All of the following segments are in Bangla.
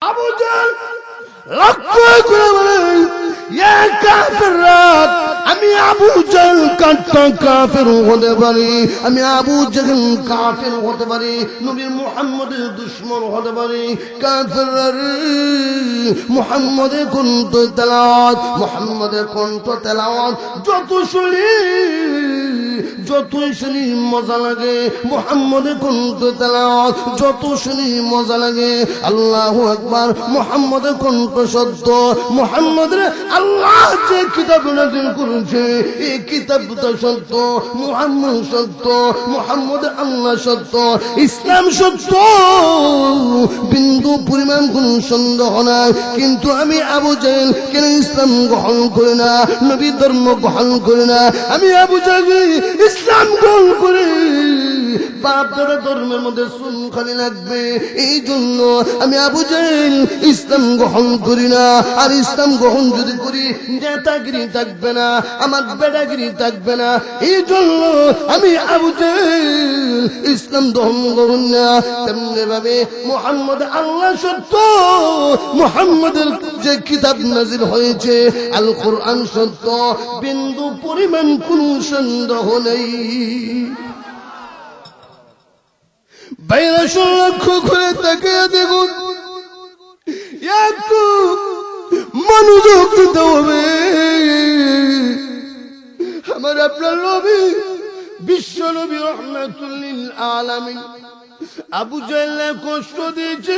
আবু জাহল লক্ষ্য করে বলে, ইয়া কাফিররা, আমি আবু জাহল কাফের হতে পারি, আমি আবু জাহল কাফের হতে পারি, নবী মুহাম্মদের দুশমন হতে পারি। কাফিররা মুহাম্মদের কণ্ঠ তেলাওয়াত, মুহাম্মদের কণ্ঠ তেলাওয়াত যতই শুনি মজা লাগে, মুহাম্মদের কণ্ঠ তেলাওয়াত যত শুনি মজা লাগে। আল্লাহু আকবার। মুহাম্মদের কণ্ঠ সত্য, মুহাম্মদের আল্লাহ যে কিতাব নাযিল করেছে এই কিতাবটা সত্য, মুহাম্মদ সত্য, মুহাম্মদের আল্লাহ সত্য, ইসলাম সত্য, বিন্দু পরিমাণ কোন সন্দেহ নাই। কিন্তু আমি আবু জাহল কেন ইসলাম গ্রহণ করি না, নবী ধর্ম গ্রহণ করি না? আমি আবু জাহল ইসলাম গ্রহণ করি, বাপ দাদা ধর্মের মধ্যে শৃঙ্খলা লাগবে, এই জন্য আমি আবু জাহল ইসলাম গ্রহণ করি না। আর ইসলাম গ্রহণ যদি করি, নেতাগিরি থাকবে না, আমার বেটাগিরি থাকবে না, এই জন্য আমি আবু জাহল ইসলাম গ্রহণ করুন না। তেমনি ভাবে মুহাম্মদ আল্লাহ সত্য, মুহাম্মদের যে কিতাব নাযিল হয়েছে আল কোরআন সত্য, বিন্দু পরিমাণ কোন সন্দেহ নেই। বাইরে লক্ষ্য করে তাকিয়ে দেখুন, একটু মনোযোগ দিতে হবে। আমার আপনার নবী, বিশ্ব নবী রাহমাতুল লিল আলামিন আবু জাহলকে কষ্ট দিয়েছে,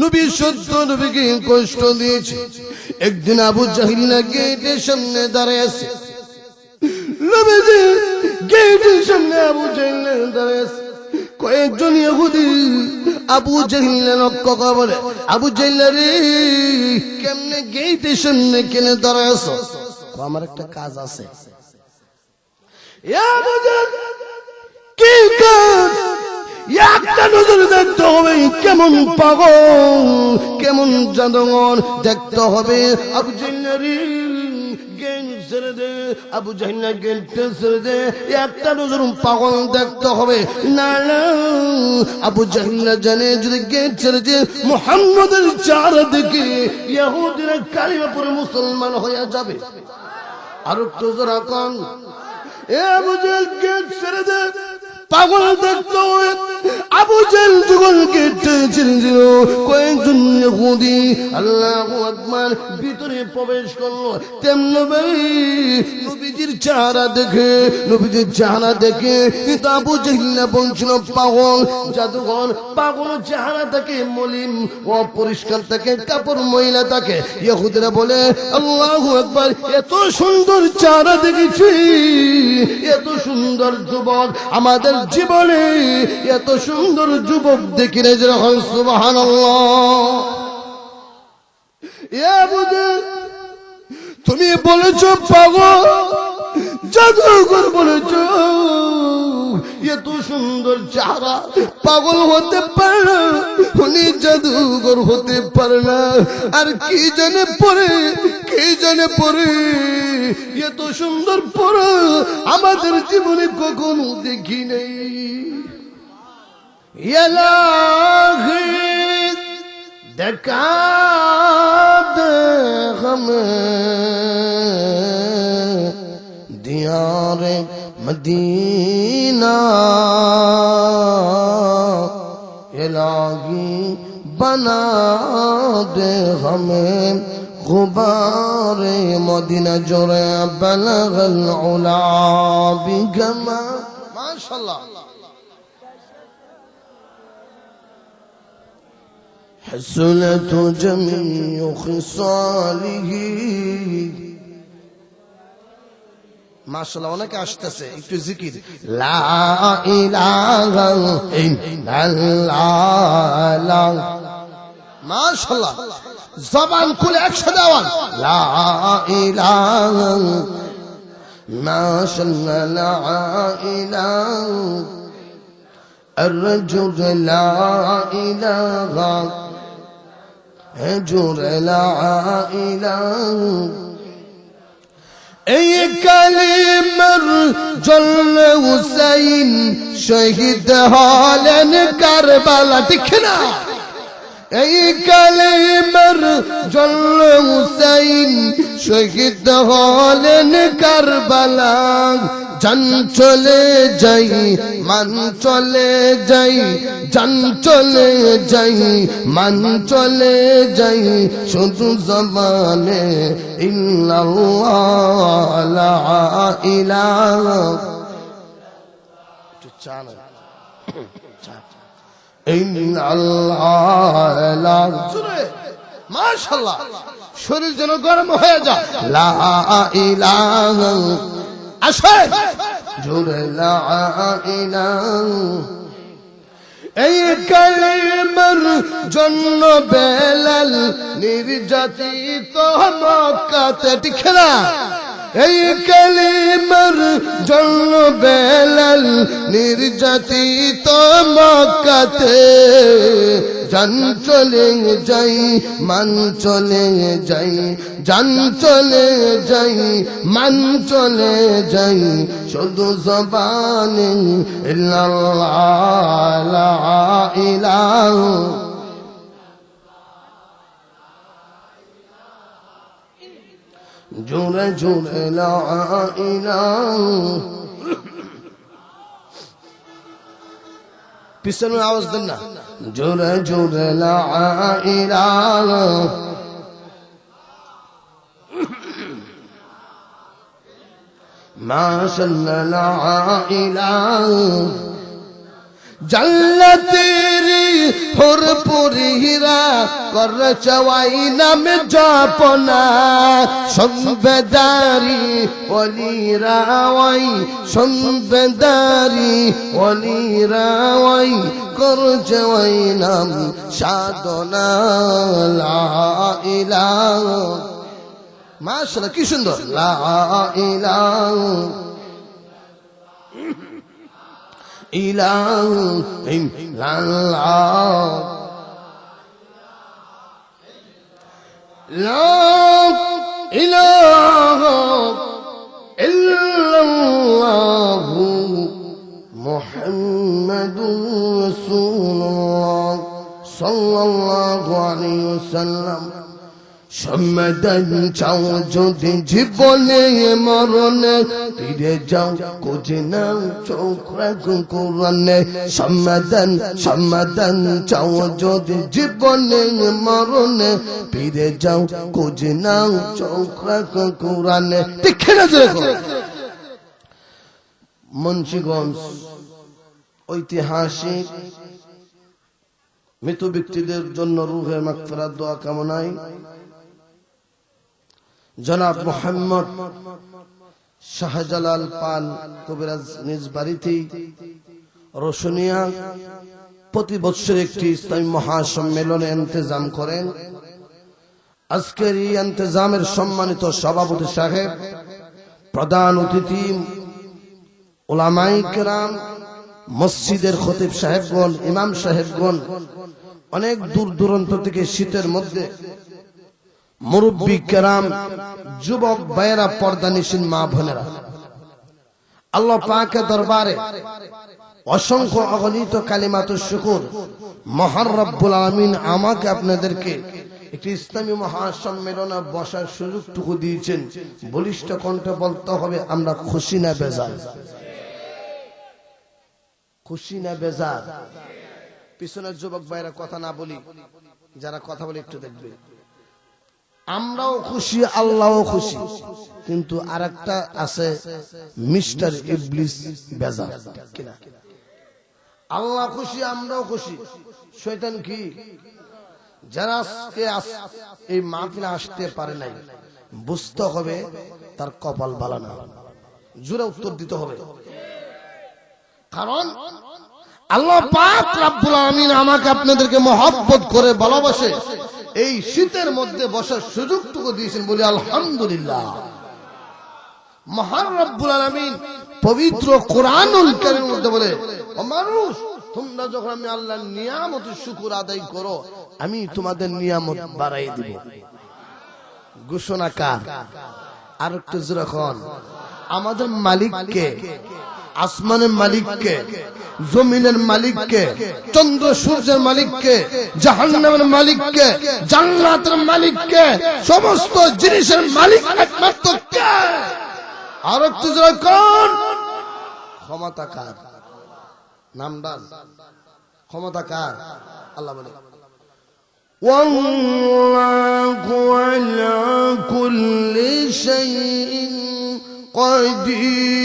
নবী সত্য নবীকে কষ্ট দিয়েছে। একদিন আবু জাহল গেটের সামনে দাঁড়িয়ে আছে, নবীজি গেটের সামনে আবু জাহল দাঁড়িয়ে আছে। কয়েকজন ইহুদি আবু জাহল লক্ষ্য করে বলে, আবু জাহল রে, কেমনে গেটের সামনে কেনে দাঁড়ায় আছো? আমার একটা কাজ আছে। আবু জাহল, কি কাজ? একটা নজর দেখতে হবে, কেমন পাগল, কেমন জাদুঘর দেখতে হবে। আবু জাহল রে, ছেড়ে দে, আবু জাহল গেটটা ছেড়ে দে, একটা নজর পাগল দেখতে হবে। না না, আবু জাহল জানে যদি গেট ছেড়ে দে মুহাম্মদের চেহারা দেখে ইহুদিরা কালিমা পড়ে মুসলমান হয়ে যাবে। আর একটু জোরে কান, এ আবু জাহল গেট ছেড়ে দে, পাগল দেখতে হবে। আবু জাহল যখন গেট ছেড়ে দিল, কয়েকজন ইহুদি আল্লাহু আকবার ভিতরে প্রবেশ করলো। তেমনি নবীজির চেহারা দেখে, নবীজির চেহারা দেখে কিন্তু আবু জাহল বলছিল পাগল, জাদুঘর, পাগল চেহারা থাকে, মলিন অপরিষ্কার থাকে, কাপড় ময়লা থাকে। ইহুদিরা বলে আল্লাহু আকবার, এত সুন্দর চেহারা দেখেছি, এত সুন্দর যুবক আমাদের জীবনে এত সুন্দর যুবক দেখি না। যখন সুবহানাল্লাহ। এ বুঝে তুমি বলেছ পাগল, জাদুঘর বলেছ, এত সুন্দর চেহারা, পাগল হতে পারে না, উনি জাদুঘর হতে পারে না। আর কি জানে পরে, কি জানে পরে, এত সুন্দর পরে আমাদের জীবনে কখনো দেখি নেই। ইলাহি দেখা দে হমেं দিয়ারে মদিনা, ইলাহি बना दे हमें गुबारे मदीना जोरे बलगल उला बिगमा। माशाअल्लाह। حسنت جميع خصاله। মাশাআল্লাহ, অনেকে আসতেছে, একটু জিকির। লা ইলাহা ইল্লাল্লাহ। মাশাআল্লাহ, জবান খুলে একসাথে আওয়াজ, লা ইলাহা মাশাআল্লাহ, লা ইলাহা الرجل لا إله هجر لا إله اي كلمة جل حسين شهيد هالن كربلا. دكنا এই কালেমার জন্য হুসাইন শহীদ হলেন কারবালা জান চলে যাই মান চলে যাই জান চলে যাই মান চলে যাই শুধু জবানে ইল্লাল্লাহ লা ইলাহা মাশাআল্লাহ শরীর যেন গরম হয়ে যায় লা ইলাহা আসে জোরে লা ইলাহা এই কালেমার জন্য বেলাল নির্যাতিত মক্কাতে ঠিক না এই কালেমার জন্য বেলাল নির্যাতিত মক্কাতে জান চলে যাই মান চলে যাই জান চলে যাই মান চলে যাই শুধু জবানে ইল্লাল্লাহ লা ইলাহা জোরে জোরে লা ইলাহা পিছনে আওয়াজ দেন না জোরে জোরে লা ইলাহা মাশাআল্লাহ লা ইলাহা জান্নাতের হুরপুর হীরা কর চওয়াই নাম জপনা সম্বেদারি ওলিরা ওই সম্বেদারি ওলিরা ওই কর চওয়াই নাম সাধনা লা ইলাহা মাশাআল্লাহ কি সুন্দর লা ইলাহা ইলাহা ইল্লাল্লাহ লা ইলাহা ইল্লাল্লাহ মুহাম্মাদুর রাসূলুল্লাহ সাল্লাল্লাহু আলাইহি ওয়াসাল্লাম সমাধান চাও যদি জীবনে মরণে ফিরে যাও খুঁজে নাও চোখ রাখো কোরআনে সমাধান চাও যদি জীবনে মরণে ফিরে যাও খুঁজে নাও চোখ রাখো কোরআনে ঠিক না দেখো মুন্সিগঞ্জ ঐতিহাসিক মৃত ব্যক্তিদের জন্য রুহে মাগফিরাত দোয়া কামনায় জনাব মোহাম্মদ শাহজালাল পান কবিরাজ নিজ বাড়িতে রোশনিয়া প্রতি বছর একটি ইসলামী মহাসম্মেলনে ইন্তেজাম করেন। আজকের এই ইন্তেজামের সম্মানিত সভাপতি সাহেব, প্রধান অতিথি উলামায়ে কেরাম, মসজিদের খতিব সাহেবগণ, ইমাম সাহেবগণ, অনেক দূর দূরান্ত থেকে শীতের মধ্যে মুরব্বী কেরাম, যুবক ভাইয়েরা, পর্দানিশীন মা বোনেরা, আল্লাহ পাকের দরবারে অসংখ্য অগণিত কালিমাতুশ শুকর। মহান রব্বুল আলামিন আমাকে আপনাদেরকে একটি ইসলামী মহাসম্মেলনে বসার সুযোগটুকু দিয়েছেন। বলিষ্ঠ কণ্ঠে বলতে হবে, আমরা খুশি না বেজার? খুশি না বেজার? পিছনের যুবক ভাইয়েরা কথা না বলি, যারা কথা বলে একটু দেখবে। আমরাও খুশি, আল্লাহও খুশি, কিন্তু আরেকটা আছে, মিস্টার ইবলিস বেজার। কিনা? আল্লাহ খুশি, আমরাও খুশি, শয়তান কি? যারা আজকে এই মাহফিলে আসতে পারে নাই, বুঝতে হবে তার কপাল ভালো না। জোরে উত্তর দিতে হবে, কারণ আল্লাহ পাক রব্বুল আলামিন আমাকে আপনাদেরকে মহব্বত করে ভালোবাসে, এই শীতের মধ্যে বসার সুযোগটুকু দিয়েছেন, বলি আলহামদুলিল্লাহ। মহান রব্বুল আলামিন পবিত্র কোরআনুল কারীমের মধ্যে বলে, ও মানুষ, তোমরা যখন আমি আল্লাহর নিয়ামতের শুকর আদায় করো, আমি তোমাদের নিয়ামত বাড়াই দিব। ঘোষণা কার? আর একটু যখন আমাদের মালিককে, আসমানের মালিককে, জমিনের মালিককে, চন্দ্র সূর্যের মালিককে, জাহান্নামের মালিককে, জান্নাতের মালিককে, সমস্ত জিনিসের মালিক একমাত্র কে? আর একটু জোরে কোন? ক্ষমতা কার? নামদান ক্ষমতা কার? আল্লাহ বলে ওয়াল্লাহু আলা কুল্লি শাইইন কাদির।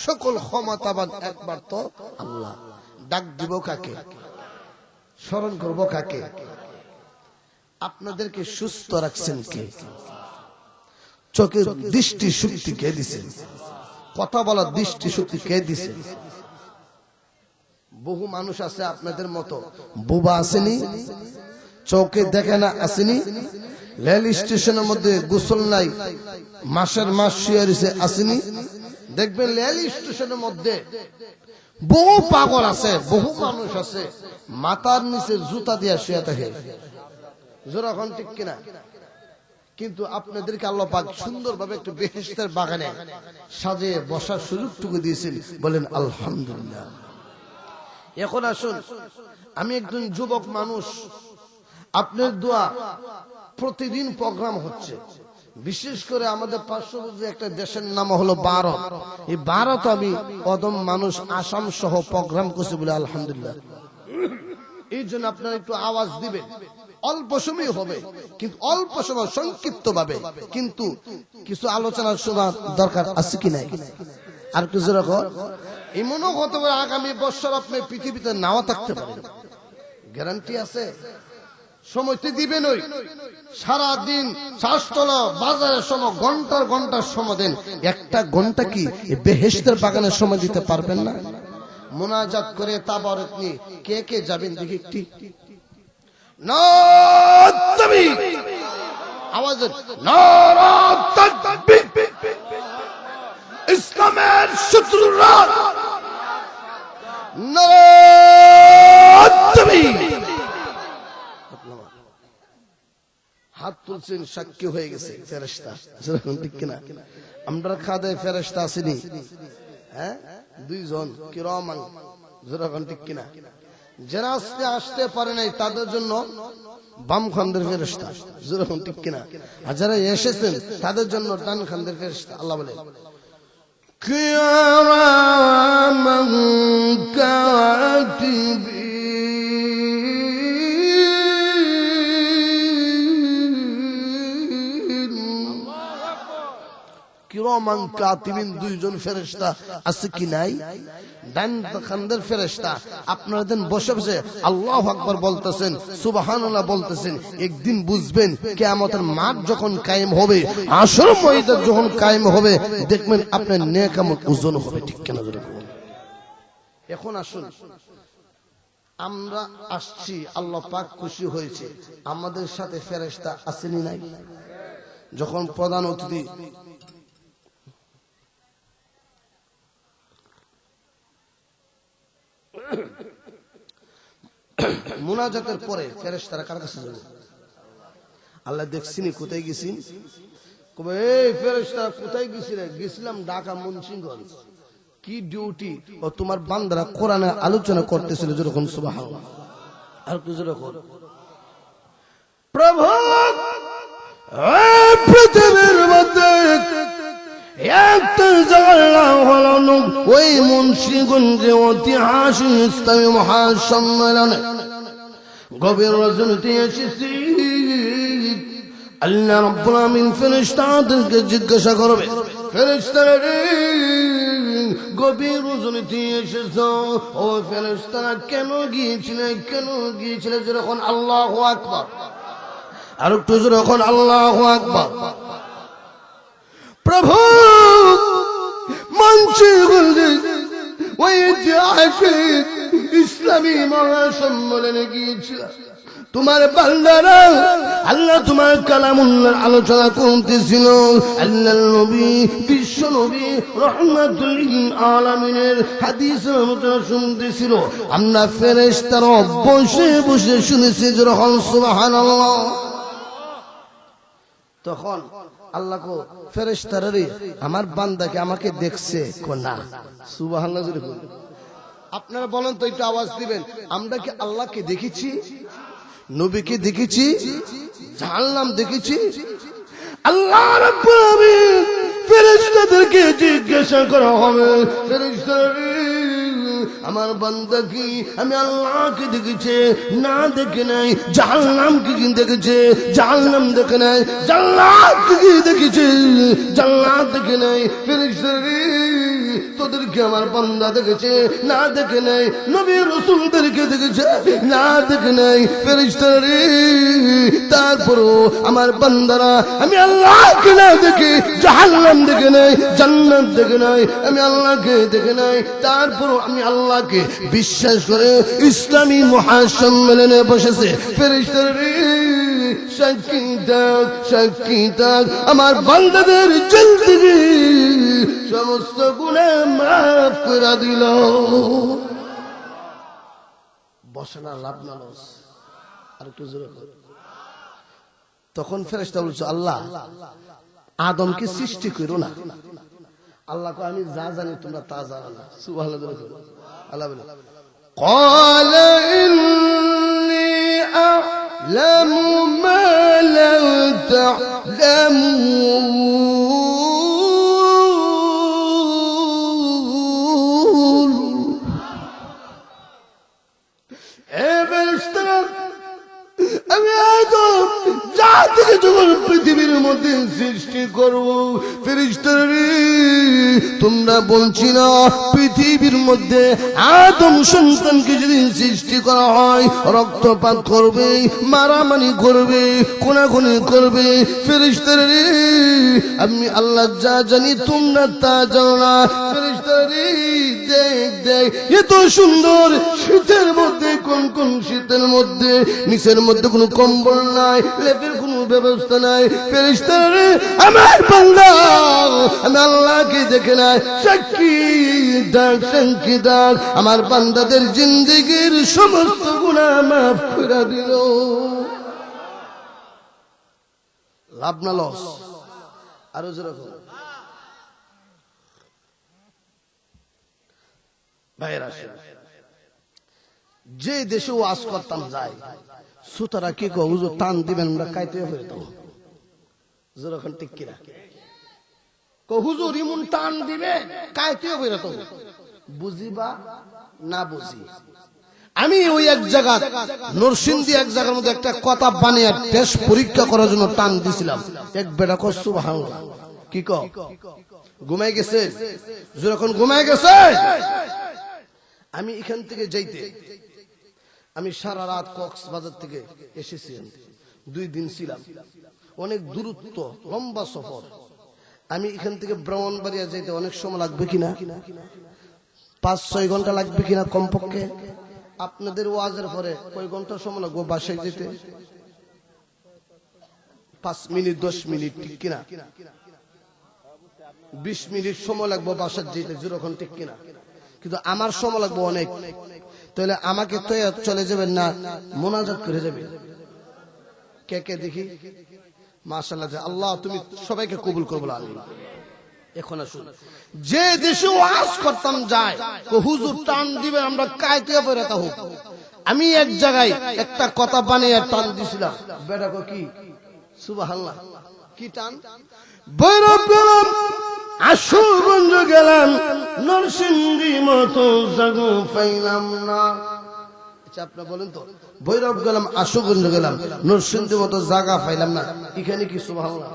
সকল ক্ষমতাবান একবার তো আল্লাহ। ডাক দিব কাকে? স্মরণ করব কাকে? আপনাদেরকে সুস্থ রাখছেন কে? চোখের দৃষ্টি শক্তি কে দিছেন? কথা বলার দৃষ্টি শক্তি কে দিছেন? বহু মানুষ আছে আপনাদের মতো বোবা আসেনি, চোখে দেখে না আসেনি, রেল স্টেশনের মধ্যে গোসল নাই, মাসের মাস শুয়ে রয়েছে আসেনি। দেখবেন রেল স্টেশনের মধ্যে বহু পাগল আছে, বহু মানুষ আছে মাথার নিচে জুতা দিয়ে শুয়ে থাকে। যেরকম ঠিক কিনা? কিন্তু আপনাদেরকে আল্লাহ পাক সুন্দরভাবে একটু বেহেশতের বাগানে সাজিয়ে বসার সুযোগটুকু দিয়েছেন, বলেন আলহামদুলিল্লাহ। এখন আসুন, আমি একজন যুবক মানুষ, আপনার দোয়া প্রতিদিন প্রোগ্রাম হচ্ছে, বিশেষ করে আমাদের পার্শ্ববর্তী একটা দেশের নাম হলো ভারত। এই ভারত আমি কদম মানুষ আসাম সহ প্রোগ্রাম করছি বলে আলহামদুলিল্লাহ। এই জন্য আপনারা একটু আওয়াজ দিবেন, অল্প সময় হবে কিন্তু অল্প সময় সংক্ষিপ্ত ভাবে, কিন্তু কিছু আলোচনার সময় দরকার আছে কি নাই? আর কিছু রকম এমনও হতে পারে আগামী বছর আপনি পৃথিবীতে নাও থাকতে পারেন, গ্যারান্টি আছে? সময় তো দিবেন, ওই সারাদিন শাসতলা বাজারের সময় ঘন্টার ঘন্টার সময় দেন, একটা ঘন্টা কি বেহেশতের বাগানের সময় দিতে পারবেন না? মুনাজাত করে তাবারক নিয়ে কে কে যাবেন দেখি একটি আওয়াজ, ইসলামের শত্রুরা হাত তুলছেন, সাক্ষী হয়ে গেছে ফেরেশতা। ঠিক কিনা? আমরা খাদে ফেরেশতা আসেনি, হ্যাঁ, দুইজন কিরামান, যেরকম ঠিক কিনা? যারা আসতে পারে নাই তাদের জন্য বাম খান্দের ফেরেশতা, যেরকম ঠিক কিনা? আর যারা এসেছেন তাদের জন্য ডান খান্দের ফেরেশতা। আল্লাহ বলে কিরামান কাতিবিন, কিরামান কাতিবিন দুইজন ফেরেশতা আছে কি নাই? ডান খান্দের ফেরেশতা আপনারা দেন বসে বসে আল্লাহু আকবার বলতেছেন, সুবহানাল্লাহ বলতেছেন। একদিন বুঝবেন কিয়ামতের মাঠ যখন কায়েম হবে, আসর ময়দান যখন কায়েম হবে, দেখবেন আপনার নেক আমল ওজন হবে। ঠিক কিনা? এখন আসুন, আমরা আসছি, আল্লাহ পাক খুশি হয়েছে, আমাদের সাথে ফেরেশতা আসেনি নাই? যখন প্রধান অতিথি মুনাজাতের পরে ফেরেশতারা কার কাছে যাবে? আল্লাহ দেখছিনি কোথায় গেছি, কবে এই ফেরেশতারা কোথায় গেছিলে? গেছিলাম ঢাকা মুন্সিগঞ্জ। কি ডিউটি? ও তোমার বান্দারা কোরআনে আলোচনা করতেছিল, যেরকম সুবহানাল্লাহ। আর কি যেরকম প্রভু পৃথিবীর মধ্যে একটা জায়গা হলো ওই মুন্সিগঞ্জে ঐতিহাসিক ইসলামী মহাসম্মেলনে গভীর রজনীতে এসেছি। আল্লাহ রাব্বুল আমিন ফেরেশতাদেরকে জিজ্ঞাসা করবে, ফেরেশতারা রে, গভীর রজনীতে এসেছো, ও ফেরেশতারা কেন গিয়েছিলে? কেন গিয়েছিলে? যখন আল্লাহু আকবার, আর একটু যখন আল্লাহু আকবার। প্রভু মুন্সিগঞ্জে ঐতিহাসিক ইসলামী মহাসম্মেলনে গিয়েছিল, তোমার বান্দারা আল্লাহ তোমার কালামুল্লাহর আলোচনা করতেছিল। আল্লাহর নবী, বিশ্ব নবী রাহমাতুল লিল আলামিনের হাদিস আলোচনা শুনতেছিল। আমরা ফেরেশতারা বসে বসে শুনেছি, যখন সুবহানাল্লাহ। তখন আল্লাহ কো ফেরেশতারা রে আমার বান্দাকে আমাকে দেখছে কো না সুবহানাল্লাহ জোরে বলুন। আপনারা বলেন তো একটু আওয়াজ দিবেন, আমরা কি আল্লাহকে দেখেছি, নবীকে দেখেছি, জাহান্নাম দেখেছি? আল্লাহ রাব্বুল আলামিন ফেরেশতাদেরকে জিজ্ঞাসা করা হবে, ফেরেশতারা আমার বান্দা কি আমি আল্লাহকে দেখেছে না দেখে নাই? জাহান্নাম কি দেখেছে? জাহান্নাম দেখে নাই। জান্নাত কি দেখেছে? জান্নাত দেখে নাই। ফেরেশতারা তোদেরকে আমার বান্দা দেখেছে না দেখে নাই? নবী রাসূলদেরকে দেখেছে না দেখে নাই? ফেরেশতারা তারপরও আমার বান্দারা আমি আল্লাহকে না দেখে জাহান্নাম দেখে নাই, জান্নাত দেখে নাই, আমি আল্লাহকে দেখে নাই, তারপরও আমি আল্লাহকে বিশ্বাস করে ইসলামী মহাসম্মেলনে বসেছে। ফেরেশতারা সাক্ষী থাক, সাক্ষী থাক আমার বান্দাদের জিন্দেগি সমস্ত গুনাহ মাফ করে দিল। বসনা লাভ না লস, আর একটু জোরে। তখন ফেরেশতা বলছে আল্লাহ আদমকে সৃষ্টি করো না। আল্লাহ কয় আমি যা জানি তোমরা তা জানো না। সুবহানাল্লাহ। আল্লাহ বলে قال إني أعلم ما لا تعلمون। আমি আদম যা থেকে যখন পৃথিবীর মধ্যে সৃষ্টি করব, ফেরেশতারা তোমরা বলছি না পৃথিবীর মধ্যে আদম সন্তানকে যদি সৃষ্টি করা হয় রক্তপাত করবে, মারামারি করবে, কোনাকুনি করবে। ফেরেশতারা আমি আল্লাহ যা জানি তোমরা তা জানো না। ফেরেশতারা দেখ দেখ এত সুন্দর শীতের মধ্যে, কোন কোন শীতের মধ্যে নিচের মধ্যে কোনো কম্বল নাই, লেপের কোনো ব্যবস্থা নাই। ফেরেশতারা আমার বান্দা আমি আল্লাহকে দেখে নাই, সাক্ষী দাগ, সাক্ষী দাগ আমার বান্দাদের জিন্দেগির সমস্ত গুনাহ মাফ করে দিল। লাভ না লস? আরো যেরকম ভাইয়েরা যে দেশে ওয়াজ করতাম যাই সুতরা কি কো হুজুর টান দিবেন আমরা কাইতে হয়ে তো যেরকম ঠিক কিনা কো হুজুর ইমন টান দিবে কাইতে হয়ে তো বুঝিবা না বুঝি। আমি ওই এক জায়গা নরসিংদী এক জায়গার মধ্যে একটা কথা বানিয়ে টেস্ট পরীক্ষা করার জন্য টান দিছিলাম। এক বেটা কো সুবহানাল্লাহ কি কো ঘুমাই গেছে, যখন ঘুমাই গেছে আমি এখান থেকে যাইতে আমি সারা রাত কক্সবাজার থেকে এসেছি, 2 দিন ছিলাম, অনেক দূরত্ব, লম্বা সফর। আমি এখান থেকে ব্রাহ্মণবাড়িয়া যাইতে অনেক সময় লাগবে কিনা, 5-6 ঘন্টা লাগবে কিনা কমপক্ষে। আপনাদের ওয়াজের পরে কয় ঘন্টা সময় লাগবে বাসায় যেতে? 5 মিনিট 10 মিনিট ঠিক কিনা? 20 মিনিট সময় লাগবে বাসার যেতে, যেরকম ঠিক কিনা? কিন্তু আমার সময় লাগবে অনেক। তাহলে আমাকে তো চলে যাবেন না, মোনাজাত করে যাবেন। কে কে দেখি মাশাআল্লাহ, আল্লাহ তুমি সবাইকে কবুল করো বলে আমিন। এখন আসুন, যে দেশে ওয়াজ করতাম যায় হুজুর টান দিবে আমরা কাইতে পড়ে তা হোক। আমি এক জায়গায় একটা কথা বানিয়ে টান দিছিলাম, বেটা কো কি সুবহানাল্লাহ কি টান? বৈরব গেলাম, আশুগঞ্জ গেলাম, নরসিংদী মতো জাগো পাইলাম না। আচ্ছা আপনারা বলেন তো, ভৈরব গেলাম, আশুগঞ্জ গেলাম, নরসিংদী মতো জায়গা পাইলাম না, এখানে কি সুবহানাল্লাহ?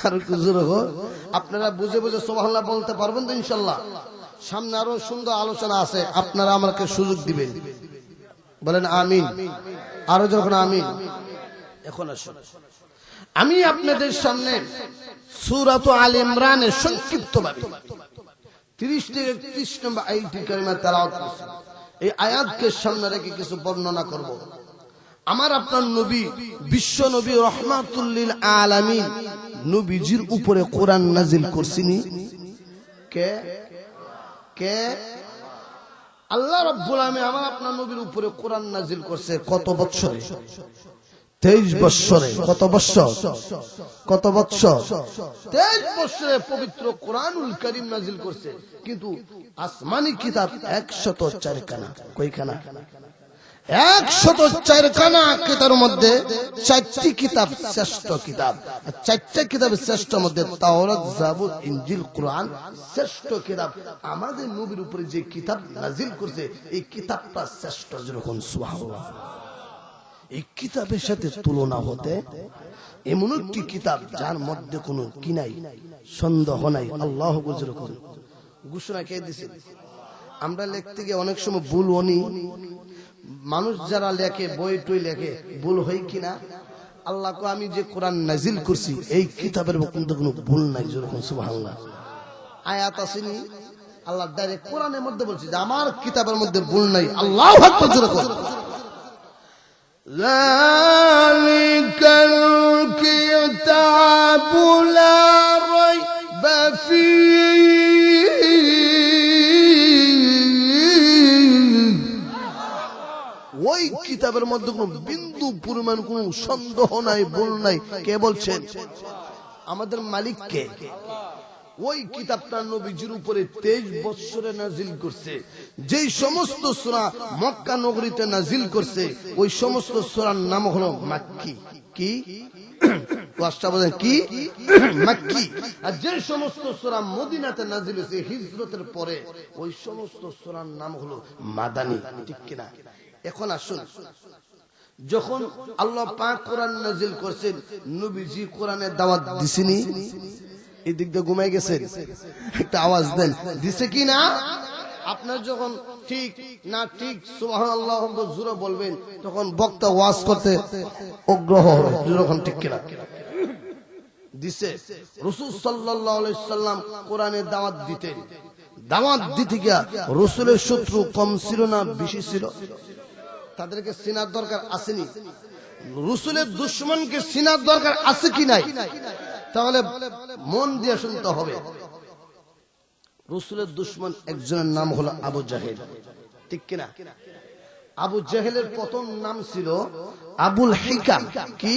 আর একটু জোরে হোক। আপনারা বুঝে বুঝে সুবহানাল্লাহ বলতে পারবেন তো ইনশাআল্লাহ? সামনে আরো সুন্দর আলোচনা আছে, আপনারা আমাকে সুযোগ দিবেন, বলেন আমিন। আরো যখন আমিন। এখন আসুন, আমি আপনাদের সামনে সূরা আলে ইমরানের সংক্ষিপ্তভাবে 30 থেকে 31 নম্বর আয়াতটি কারিমা তেলাওয়াত করছি। এই আয়াতকে সামনে রেখে কিছু বর্ণনা করব। আমার আপনার নবী, বিশ্ব নবী রাহমাতুল লিল আলামিন নবীজির উপরে কোরআন নাজিল করছিনি কে? কে? আল্লাহ রাব্বুল আলামিন আমার আপনার নবীর উপরে কোরআন নাজিল করছে কত বছরে? 23 বৎসরে কত বৎসর? কত বৎসর? 23 বৎসরে পবিত্র কোরআনুল কারীম নাজিল করছে। কিন্তু আসমানি কিতাব 104 খানা। কয়খানা? 104 খানা কিতাবের মধ্যে 4টি কিতাব শ্রেষ্ঠ কিতাব। 4টা কিতাবের শ্রেষ্ঠ মধ্যে তাওরাত, জাবুর, ইনজিল, কোরআন শ্রেষ্ঠ কিতাব। আমাদের নবীর উপরে যে কিতাব নাজিল করছে এই কিতাবটা শ্রেষ্ঠ। যেরকম সুবহানাল্লাহ। এই কিতাবের সাথে তুলনা হতে এমন একটি কিতাব যার মধ্যে কোনো কি নাই, সন্দেহ নাই। আল্লাহ যেরকম ঘোষণা কে দিছে? আমরা লিখতে গিয়ে অনেক সময় ভুল হনি। মানুষ যারা লেখে, বই টই লেখে, ভুল হয় কিনা? আল্লাহকে আমি যে কোরআন নাজিল করছি এই কিতাবের মধ্যে কোনো ভুল নাই। যেরকম সুবহানাল্লাহ। আয়াত আসেনি, আল্লাহ ডাইরেক্ট কোরআনের মধ্যে বলছে যে আমার কিতাবের মধ্যে ভুল নাই। আল্লাহু আকবার। যেরকম ذلك الكتاب لا ريب فيه। ওই কিতাবের মধ্যে কোনো বিন্দু পরিমাণ কোনো সন্দেহ নাই, ভুল নাই। কে বলছেন? আমাদের মালিক কে? ওই কিতাবটা নবীজির উপরে 23 বৎসরে নাজিল করছে। যেই সমস্ত সূরা মক্কা নগরীতে নাজিল করছে ওই সমস্ত সূরার নাম হলো মাক্কি। কি ওয়াসটা বলেন কি? মাক্কি। আর যে সমস্ত সূরা মদিনাতে নাজিল হয়েছে হিজরতের পরে ওই সমস্ত সূরার নাম হলো মাদানী। ঠিক কিনা? এখন আসুন, যখন আল্লাহ পাক কোরআন নাজিল করছেন নবীজি কোরআনের দাওয়াত দিছেনি? এই দিক দিয়ে ঘুমাই গেছেন? একটা আওয়াজ দেন, দিছে কি না? আপনার যখন ঠিক না ঠিক সুবহানাল্লাহ জোরে বলবেন তখন বক্তা ওয়াজ করতে আগ্রহ হবে। যখন ঠিক কিনা দিছে। রাসূল সাল্লাল্লাহু আলাইহি সাল্লাম কোরআনের দাওয়াত দিতেন। দাওয়াত দিতে গিয়া রাসূলের শত্রু কম ছিল না বেশি ছিল? তাদেরকে চিনার দরকার আসেনি? রাসূলের দুশমনকে চিনার দরকার আছে কি নাই? তাহলে মন দিয়ে শুনতে হবে। রাসূলের দুশমন একজনের নাম হলো আবু জাহেল। ঠিক কিনা? আবু জাহেলের প্রথম নাম ছিল আবুল হিকাম। কি?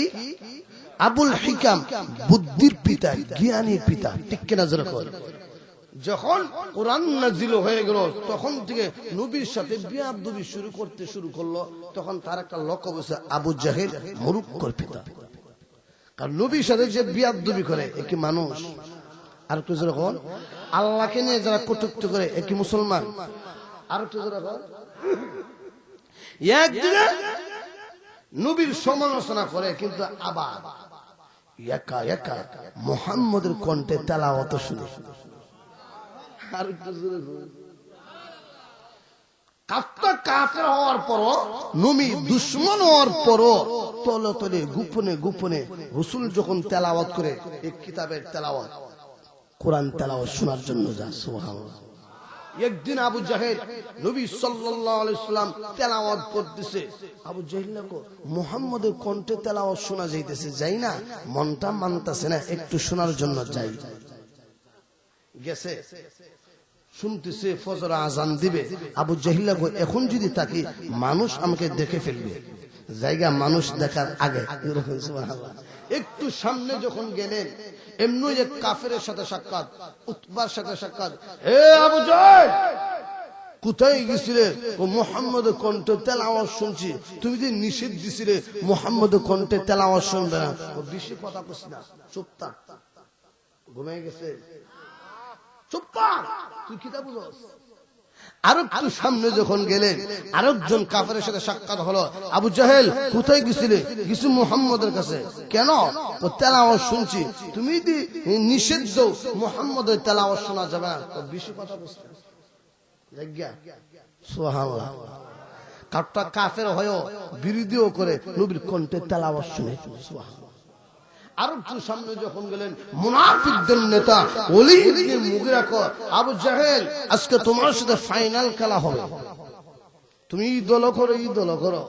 আবুল হিকাম, বুদ্ধির পিতা, জ্ঞানীর পিতা। ঠিক কিনা? যখন কোরআন নাজিল হয়ে গেল তখন থেকে নবীর সাথে বিয়াদবি শুরু করলো। তখন তার একটা লকব হয়েছে আবু জাহেল, মূর্খের পিতা। কারণ নবীর সাথে যে বিয়াদবি করে এ কি মানুষ? আর একটু যখন আল্লাহকে নিয়ে যারা কটূক্তি করে এ কি মুসলমান? আর একটু যখন একদিকে নবীর সমালোচনা করে কিন্তু আবার একা একা মুহাম্মদের কণ্ঠে তেলাওয়াত শুনে। আর একটু কাফের হওয়ার পরও, নবী দুশমন হওয়ার পরও তলে তলে গোপনে গোপনে রাসূল যখন তেলাওয়াত করে এই কিতাবের তেলাওয়াত, কোরআন তেলাওয়াত শোনার জন্য যায়। সুবহানাল্লাহ। একদিন আবু জাহেল নবী সাল্লাল্লাহু আলাইহি সাল্লাম তেলাওয়াত করতেছে। আবু জাহেল মুহাম্মদের কণ্ঠে তেলাওয়াত শোনা যাইতেছে, যাই না, মনটা মানতাছে না, একটু শোনার জন্য যাই। গেছে, শুনতেছে ফজর আজান দিবে। আবু জাহেল এখন যদি তাকে মানুষ আমাকে দেখে ফেলবে, জায়গা মানুষ দেখার আগে। সুবহানাল্লাহ। একটু সামনে যখন গেলেন এমনি এক কাফেরের সাথে সাক্ষাৎ, উতবার সাথে সাক্ষাৎ। হে আবু জাহেল, কোথায় গেছিলে? ও মুহাম্মদের কণ্ঠে তেলাওয়াত শুনছি। তুমি যে নিষেধ দিছিলে মুহাম্মদের কণ্ঠে তেলাওয়াত শুনবে না, ও বেশি কথা কইছ না, চুপ থাক। ঘুমিয়ে গেছে, চুপ থাক, তুই কি তা বুঝছ? আরেকটু সামনে যখন গেলেন আরেকজন কাফেরের সাথে সাক্ষাৎ হলো। আবু জাহেল, কোথায় গেছিলে? কিছু মুহাম্মদের কাছে। কেন? ও তেলাওয়াত শুনছি। তুমি যদি নিষেধ দাও মুহাম্মদের তেলাওয়াত শোনা যাবে না, তো বেশি কথা বুঝতে। সুবহানাল্লাহ। কারটা কাফের হয়েও বিরোধীও করে নবীর কণ্ঠে তেলাওয়াত শুনে। সুবহানাল্লাহ। আর একটু সামনে যখন গেলেন মুনাফিকদের নেতা ওলীদ ইবনে মুগীরা কয়, আবু জাহেল, আজকে তোমার সাথে ফাইনাল খেলা হবে। তুমি এই দল করো, এই দল করো,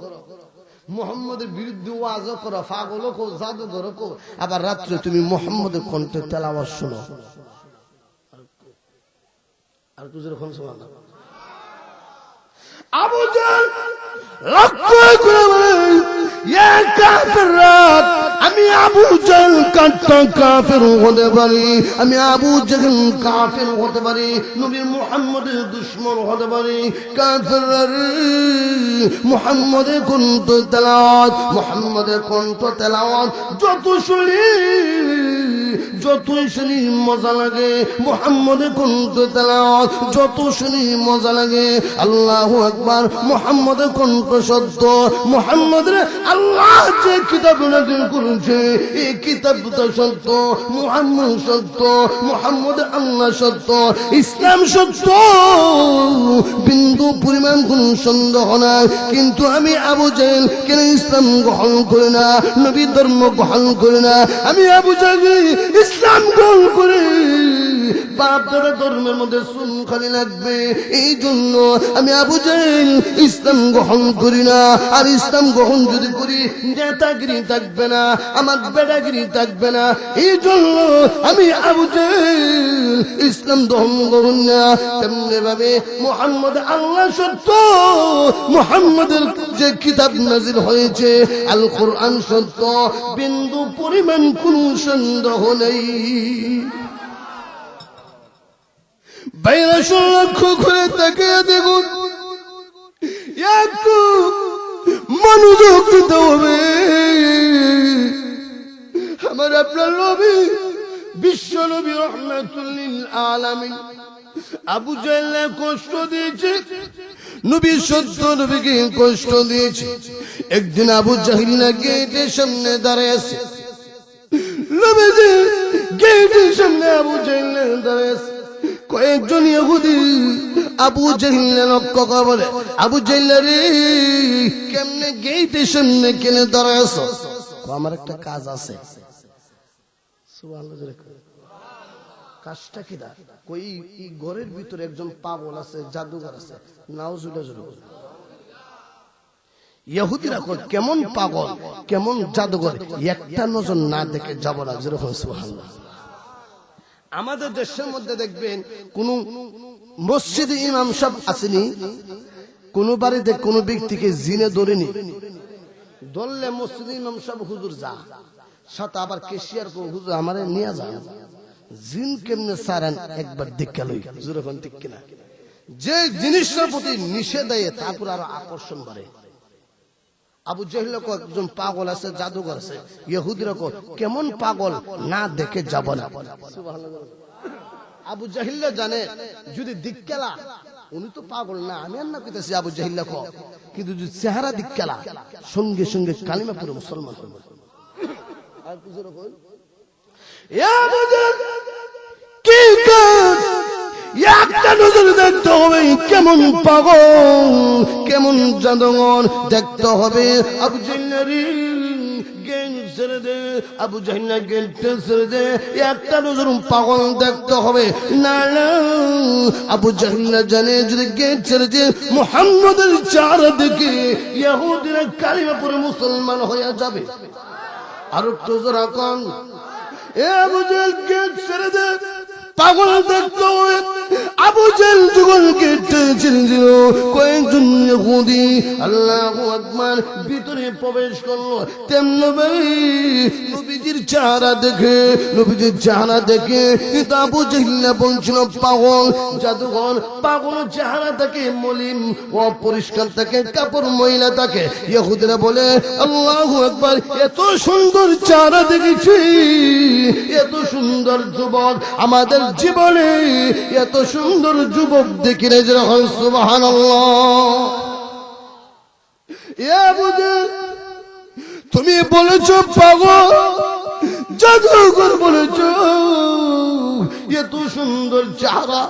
মুহাম্মদের বিরুদ্ধে ওয়াজ করো, পাগল কো, জাদুঘর কো, আবার রাত্রে তুমি মুহাম্মদের কণ্ঠে তেলাওয়াত শোনো। আর একটু যখন সুবহানাল্লাহ। আবু জাহেল লক্ষ্য করে ইয়া কাফিররা আমি আবু জাহল কাফের হতে পারি, আমি আবু জাহল কাফের হতে পারি, নবী মুহাম্মদের দুশমন হতে পারি। কাফেররা মুহাম্মাদের কণ্ঠ তেলাওয়াত, মুহাম্মাদের কণ্ঠ তেলাওয়াত যতই শুনি মজা লাগে, মুহাম্মাদের কণ্ঠ তেলাওয়াত যত শুনি মজা লাগে। আল্লাহু আকবার। মুহাম্মাদের কণ্ঠ সত্য, মুহাম্মাদের আল্লাহ যে কিতাব নাযিল করেছে এই কিতাবটা সত্য, মুহাম্মদ সত্য, মুহাম্মদ আল্লাহ সত্য, ইসলাম সত্য, বিন্দু পরিমাণ কোন সন্দেহ নাই। কিন্তু আমি আবু জাহল কেন ইসলাম গ্রহণ করি না, নবী ধর্ম গ্রহণ করি না? আমি আবু জাহল ইসলাম গ্রহণ করি, বাপ দাদা ধর্মের মধ্যে শৃঙ্খলা লাগবে, এই জন্য আমি আবু জাহল ইসলাম গ্রহণ করি না। আর ইসলাম গ্রহণ যদি করি নেতাগিরি থাকবে না, আমার বেটাগিরি থাকবে না, এই জন্য আমি আবু জাহল ইসলাম গ্রহণ করুন না। তেমনি ভাবে মুহাম্মদ আল্লাহ সত্য, মুহাম্মদের যে কিতাব নাযিল হয়েছে আল কোরআন সত্য, বিন্দু পরিমাণ কোন সন্দেহ নেই। বাইরে লক্ষ্য করে তাকিয়ে দেখুন, একটু মনোযোগ দিতে হবে। আমার আপনার নবী, বিশ্ব নবী রাহমাতুল লিল আলামিন আবু জাহল কষ্ট দিয়েছে, নবী সত্য নবীকে কষ্ট দিয়েছে। একদিন আবু জাহল গেটের সামনে দাঁড়িয়ে আছে, নবীজি গেটের সামনে আবু জাহল দাঁড়িয়ে আছে। কয়েকজন ইহুদি আবু জাহল লক্ষ্য করে বলে, আবু জাহল রে কেমনে গেটের সামনে কেনে দাঁড়ায় আছো? আমার একটা কাজ আছে। কাজটা কি? কই এই ঘরের ভিতরে একজন পাগল আছে, জাদুঘর আছে। নাউজুবিল্লাহ। ইহুদিরা কেমন পাগল, কেমন জাদুঘর, একটা নজর না দেখে যাব না। সুবহানাল্লাহ। আমাদের দেশের মধ্যে দেখবেন কোন মসজিদে ইমাম সাহেব আসেনি, কোন বাড়িতে কোন ব্যক্তিকে জিনে ধরেনি, ধরলে মসজিদে ইমাম সাহেব হুজুর যা, সাথে আবার কেশিয়ার হুজুর আমারে নিয়ে যা, জিন কেমনে সারেন একবার দেখে লই। যখন ঠিক কিনা, যে জিনিসটার প্রতি নিষেধ দেয় তারপর আরো আকর্ষণ বাড়ে। আবু জাহল একজন পাগল আছে, জাদুঘর আছে। ইহুদিরা কেমন পাগল, না দেখে যাব না। আবু জাহল জানে যদি দিক্কেলা, উনি তো পাগল না, আমি আর না কইতেছি আবু জাহল, কিন্তু যদি চেহারা দিক্কেলা সঙ্গে সঙ্গে কালিমা পড়ে মুসলমান হবে। আর বুঝুন কি কাজ, একটা নজর দেখতে হবে কেমন পাগল, কেমন জাদুঘর দেখতে হবে। আবু জাহল জ্ঞান ছেড়ে দে, আবু জাহল জ্ঞান ছেড়ে দে, একটা নজর পাগল দেখতে হবে। না না, আবু জাহল জানে যদি জ্ঞান ছেড়ে দে মুহাম্মদের চেহারা দেখে ইহুদিরা কালিমা পড়ে মুসলমান হয়ে যাবে। আর একটু জোরে কোন, এ আবু জাহল জ্ঞান ছেড়ে দে, পাগল দেখতে হবে। আবু জাহল যখন গেটে ছিল, কয়েকজন ইহুদি আল্লাহু আকবার ভিতরে প্রবেশ করলো। তেমনি নবীজির চেহারা দেখে, নবীজির চেহারা দেখে কিন্তু আবু জাহল বলছিল পাগল, জাদুঘর। পাগল চেহারা থাকে মলিন, অপরিষ্কার থাকে, কাপড় ময়লা থাকে। ইহুদিরা বলে আল্লাহু আকবার, এত সুন্দর চেহারা দেখেছি, এত সুন্দর যুবক আমাদের জীবনে এত সুন্দর যুবক দেখি রে। যখন সুবহানাল্লাহ। তুমি বলেছো পাগল, জাদুঘর বলেছো, এত সুন্দর চেহারা,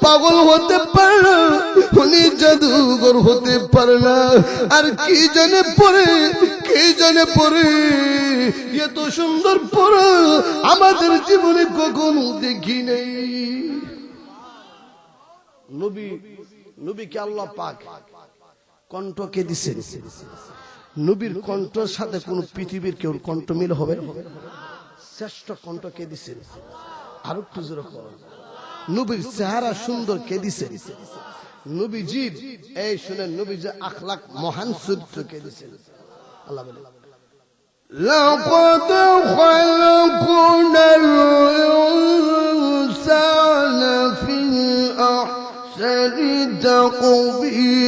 পাগল হতে পারে না, উনি জাদুঘর হতে পারে না। আর কি জানে পরে, কি জানে পরে, এত সুন্দর পরে আমাদের জীবনে কখনো দেখি নেই। নবীকে আল্লাহ পাক কণ্ঠকে দিছেন, নবীর কণ্ঠের সাথে কোন পৃথিবীর কেউ কণ্ঠ মিল হবে? শ্রেষ্ঠ কণ্ঠ কে দিছেন? আর একটু জোরে বলো। নবীর চেহারা সুন্দর কে দিছেন? নবীজির এই শুনেন, নবীজির আখলাক মহান চরিত্র কে দিছেন? আল্লাহ বলে لقد خلقنا الإنسان في أحسن تقويم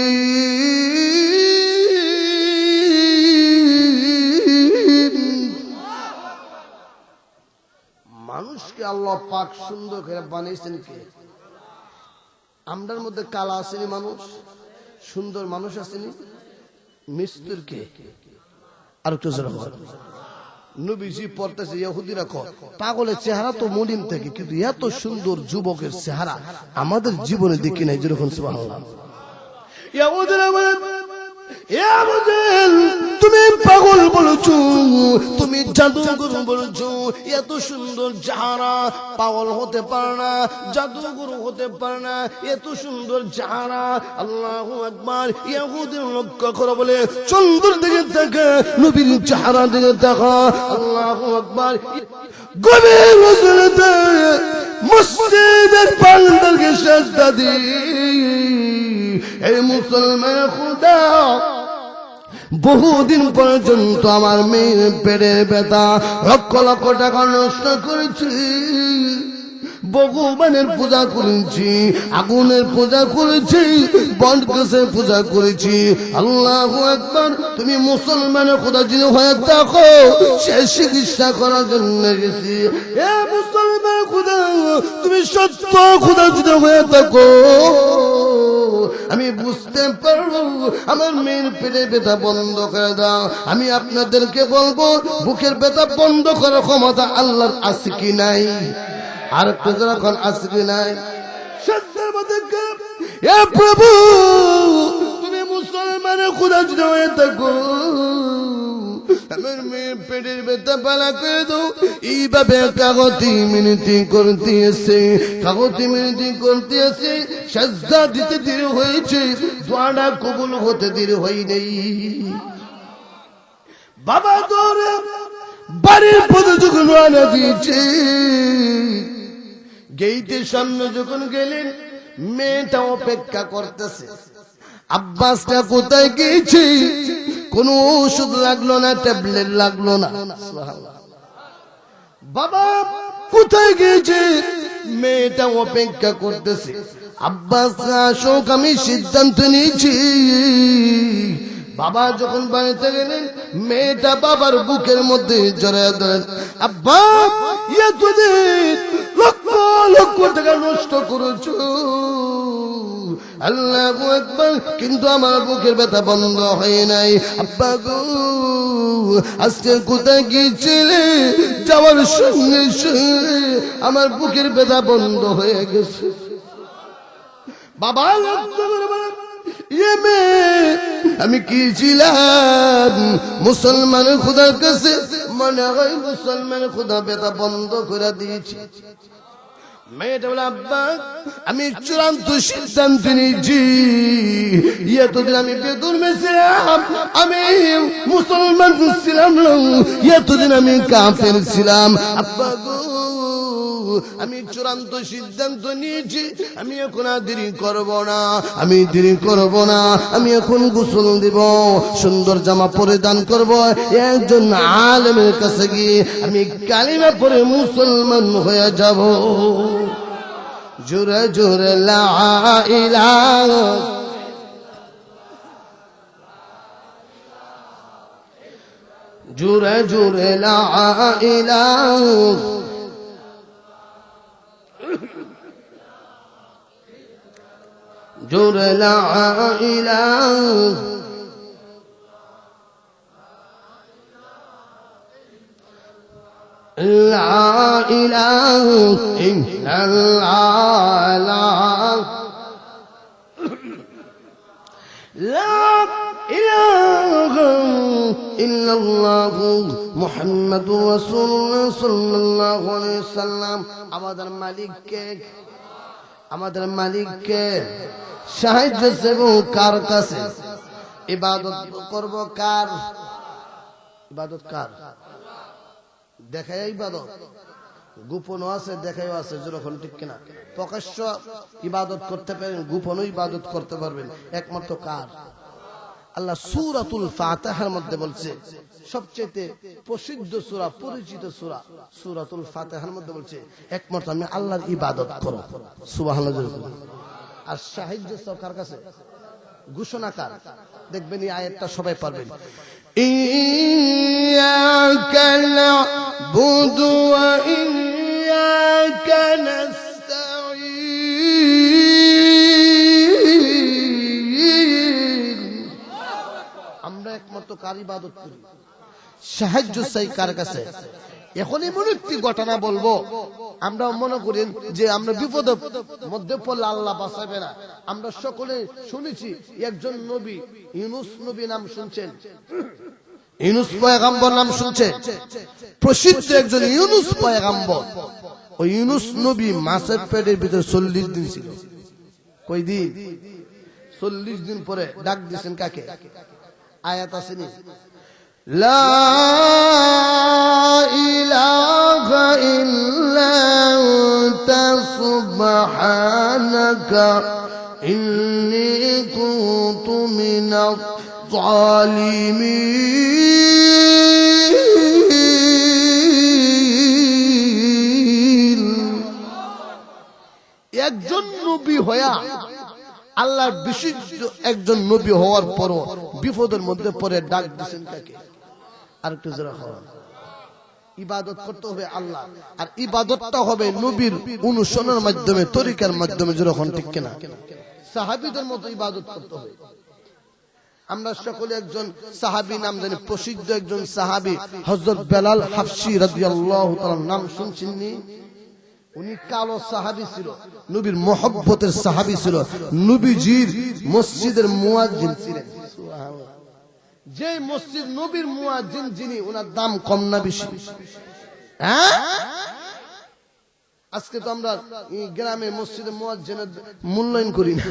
মানুষকে আল্লাহ পাক সুন্দর করে বানিয়েছেন কে? আমরার মধ্যে কালা আসেনি মানুষ, সুন্দর মানুষ আসেনি, মিস্তুর কে? আর একটু জোরে বলো। নবীজি পড়তেছে ইহুদিরা কয় পাগলের চেহারা তো মলিন থাকে, কিন্তু এত সুন্দর যুবকের চেহারা আমাদের জীবনে দেখি নাই। যেরকম সুবহানাল্লাহ। ইহুদিরা বলে তুমি পাগল বলছো, তুমি জাদুঘর বলছো, এত সুন্দর চেহারা পাগল হতে পারে না, জাদুঘর হতে পারে না, এত সুন্দর চেহারা। আল্লাহু আকবার। ইহুদির লক্ষ্য করে বলে চন্দ্রের দিকে দেখা, নবীর চেহারা দিকে দেখা। আল্লাহু আকবার। গভীর রাতে মসজিদের পান্ডালকে সেজদা দি এই মুসলমান খুদা, বহুদিন পর্যন্ত আমার মেয়ের পেটের ব্যথা, লক্ষ লক্ষ টাকা নষ্ট করেছি, ভগবানের পূজা করেছি, আগুনের পূজা করেছি, বট গাছের পূজা করেছি। আল্লাহু আকবার। তুমি মুসলমানের খোদা যদি হয়ে থাকো, সে চিকিৎসা করার জন্য গেছি। এ মুসলমান খোদা, তুমি সত্য খোদা যদি হয়ে থাকো, আমি বুঝতে পারবো আমার মেয়ের পেটের ব্যথা বন্ধ করে দাও। আমি আপনাদেরকে বলবো, বুকের ব্যথা বন্ধ করার ক্ষমতা আল্লাহর আছে কি নাই? আর একটু যখন আছে কি নাই? সত্যের মধ্যে এ প্রভু, তুমি মুসলমানের খোদা যদি হয়ে থাকো, আমার মেয়ের পেটের ব্যথা পালা করে দাও। এইভাবে কাগতি মিনতি করতে এসে, কাগতি মিনতি করতে এসে সাজদা দিতে দেরি হয়েছে, দোয়াটা কবুল হতে দেরি হয় নেই। বাবা তোরে বাড়ির পথে যখন রওনা দিয়েছে, গেইটের সামনে যখন গেলেন, মেয়েটা অপেক্ষা করতেছে। আব্বাসটা কোথায় গিয়েছে? কোন ওষুধ লাগলো না, ট্যাবলেট লাগলো না। বাবা কোথায় গিয়েছে? মেয়েটা অপেক্ষা করতেছে। আব্বাস আসুক, আমি সিদ্ধান্ত নিয়েছি। বাবা যখন বাড়িতে গেলেন, মেয়েটা বাবার বুকের মধ্যে জড়ায় ধরেন। আব্বা, এতদিন লক্ষ লক্ষ টাকা নষ্ট করেছ, আল্লাহু আকবার, কিন্তু আমার বুকের ব্যথা বন্ধ হয় নাই। আব্বা গো, আজকে কোথায় গিয়েছিলে? যাওয়ার সঙ্গে সঙ্গে আমার বুকের ব্যথা বন্ধ হয়ে গেছে। বাবা আমি কি ছিলাম মুসলমানের খোদার কাছে, মনে হয় মুসলমানের খোদা ব্যথা বন্ধ করে দিয়েছি। মেয়েটা বলে আব্বা, আমি চূড়ান্ত সিদ্ধান্ত নিয়েছি, এতদিন আমি বেদুর্মে ছিলাম, আমি মুসলমান ছিলাম না, এতদিন আমি কাফের ছিলাম। আব্বা গো, আমি চূড়ান্ত সিদ্ধান্ত নিয়েছি, আমি এখন আর দেরি করব না, আমি দেরি করব না। আমি এখন গোসল দিব, সুন্দর জামা পরিধান করব, একজন আলেমের কাছে গিয়ে আমি কালিমা পড়ে মুসলমান হয়ে যাব। জোরে জোরে লা ইলাহা, জোরে জোরে লা ইলাহা, জোরে লা ইলাহা, লা ইলাহা ইল্লাল্লাহ, লা ইলাহা ইল্লাল্লাহ মুহাম্মাদুর রাসূলুল্লাহ সাল্লাল্লাহু আলাইহি ওয়াসাল্লাম। আমাদের মালিককে, আমাদের মালিককে সাহায্য চাইব কার কাছে? ইবাদত করব কার? ইবাদত কার? দেখাই ইবাদত, গোপনও আছে, দেখাইও আছে। যখন ঠিক কিনা? প্রকাশ্য ইবাদত করতে পারেন, গোপনও ইবাদত করতে পারবেন, একমাত্র কার? আল্লাহ সূরাতুল ফাতিহার মধ্যে বলছে, সবচেয়ে প্রসিদ্ধ সূরা, পরিচিত সূরা সূরাতুল ফাতিহার মধ্যে বলছে একমাত্র আমি আল্লাহর ইবাদত করো। সুবহানাল্লাহ। আর সাহায্য সরকার কাছে ঘোষণাকার, দেখবেন এই আয়াতটা সবাই পারবেন। ইয়াকা না'বুদু ওয়া ইয়াকা নাস্তাঈন। আমরা একমাত্র কার ইবাদত করি? সাহায্য চাই কার কাছে? এখন এমন একটি ঘটনা বলবো, আমরা মনে করেন যে আমরা বিপদের মধ্যে পড়লে আল্লাহ বাঁচাবে না। আমরা সকলে শুনেছি একজন নবী, ইউনূস নবী নাম শুনছেন? ইউনূস পয়গম্বর নাম শুনছেন? প্রসিদ্ধ একজন ইউনূস পয়গম্বর। ওই ইউনূস নবী মাছের পেটের ভিতরে 40 দিন ছিল। কয় দিন? 40 দিন পরে ডাক দিয়েছেন কাকে? আয়াত আসেনি? লা ইলাহা ইল্লা আনতা সুবহানাকা ইন্নী কুনতু মিনাজ জালিমিন। একজন নবী হয়া, আল্লাহর বিশুদ্ধ একজন নবী হওয়ার পরও বিপদের মধ্যে পড়ে ডাক দিয়েছেন কাকে? আর একটু জোরে হওয়া। ইবাদত করতে হবে আল্লাহ, আর ইবাদতটা হবে নবীর অনুসরণের মাধ্যমে, তরিকার মাধ্যমে। যখন ঠিক কিনা সাহাবীদের মতো ইবাদত করতে হবে। আমরা সকলে একজন সাহাবী নাম জানি, প্রসিদ্ধ একজন সাহাবী হযরত বেলাল হাবশী রাদিয়াল্লাহু তাআলা নাম শুনছেননি? উনি কালো সাহাবী ছিল, নবীর মহব্বতের সাহাবী ছিল, নবীজির মসজিদের মুয়াজ্জিন ছিলেন। সুবহানাল্লাহ। যে মসজিদ নবীর মুয়াজ্জিন যিনি, ওনার দাম কম না বেশি? হ্যাঁ, আজকে তো আমরা গ্রামে মসজিদে মুয়াজ্জিনের মূল্যায়ন করি না,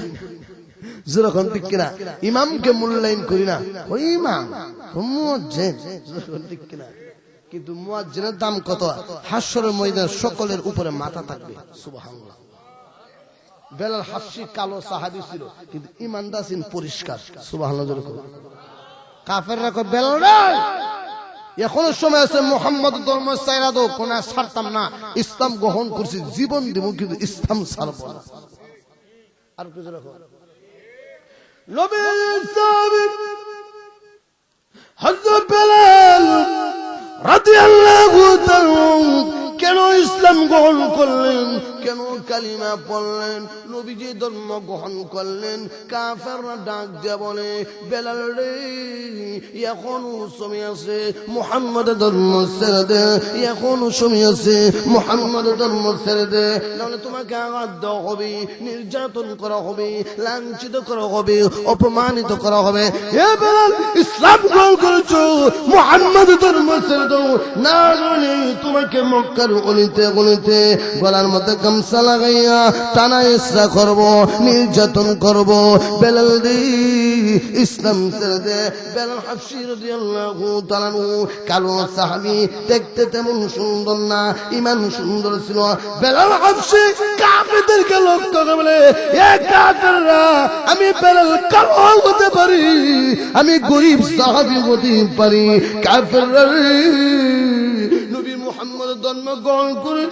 যেরকম ঠিক কিনা ইমামকে মূল্যায়ন করি না। ওই ইমাম মুয়াজ্জিন, যেরকম ঠিক কিনা। কিন্তু মুয়াজ্জিনের দাম কত? হাশরের ময়দানে সকলের উপরে মাথা থাকবে। সুবহানাল্লাহ। বেলাল হাবশী কালো সাহাবী ছিল, কিন্তু ঈমানদার ছিলেন পরিষ্কার। সুবহানাল্লাহ। কাফেররা কয় বেলাল রে, এখনো সময় আছে, মুহাম্মদ ধর্ম ছাইরা দাও। কোন ছাড়তাম না, ইসলাম গ্রহণ করছি, জীবন দেব, কিন্তু ইসলাম ছাড়ব না। আর কিছু রাখো। নবীর সাহাবী হযরত বেলাল রাদিয়াল্লাহু তাআলা কেন ইসলাম গ্রহণ করলেন? কেন কালিমা পড়লেন? নবীজি ধর্ম গ্রহণ করলেন। কাফেররা ডাক দিয়ে বলে, বেলাল রে, এখনো সময় আছে, মুহাম্মাদের ধর্ম ছেড়ে দে। এখনো সময় আছে, মুহাম্মাদের ধর্ম ছেড়ে দে, নাহলে তোমাকে আঘাত দেওয়া হবে, নির্যাতন করা হবে, লাঞ্ছিত করা হবে, অপমানিত করা হবে। হে বেলাল, ইসলাম গ্রহণ করেছো, মুহাম্মাদের ধর্ম ছেড়ে দাও, না হলে তোমাকে মক্কার গলিতে গলিতে গলার মধ্যে গামছা লাগাইয়া টানা ইসরা করব, নির্যাতন করব। বেলাল রে, ইসলাম ছেড়ে দে। বেলাল হাবশী রাদিয়াল্লাহু তাআলা কালো সাহাবী, দেখতে তেমন সুন্দর না, ঈমান সুন্দর ছিল। বেলাল হাবশী কাফেরদেরকে লক্ষ্য করে বলে, এ কাফেররা, আমি বেলাল কালো হতে পারি, আমি গরীব সাহাবী হতে পারি। কাফেররা নবী মুহাম্মদের জন্ম গ্রহণ করে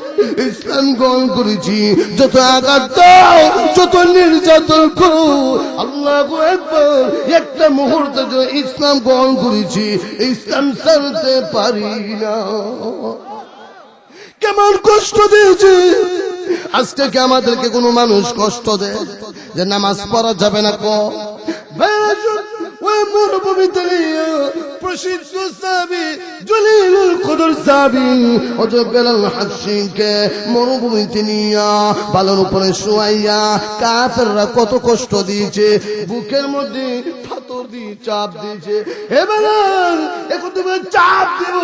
ইসলাম গ্রহণ করেছি, যত আঘাত দাও, যত নির্যাতন করো, আল্লাহু আকবার, একটা মুহূর্তে যে ইসলাম গ্রহণ করেছি, ইসলাম ছাড়তে পারি না। কেমন কষ্ট দিয়েছে। আজকে কি আমাদেরকে কোনো মানুষ কষ্ট দেয় যে নামাজ পড়া যাবে না? ওই মরুভূমিতে প্রসিদ্ধ সাহাবী জলিলুল কদর সাহাবী হযরত বেলাল হাবশীকে মরুভূমিতে নিয়া বালুর উপরে শুয়াইয়া কাফেররা কত কষ্ট দিয়েছে, বুকের মধ্যে পাথর দিয়ে চাপ দিয়েছে। হে বেলাল, এখন তুমি চাপ দেব,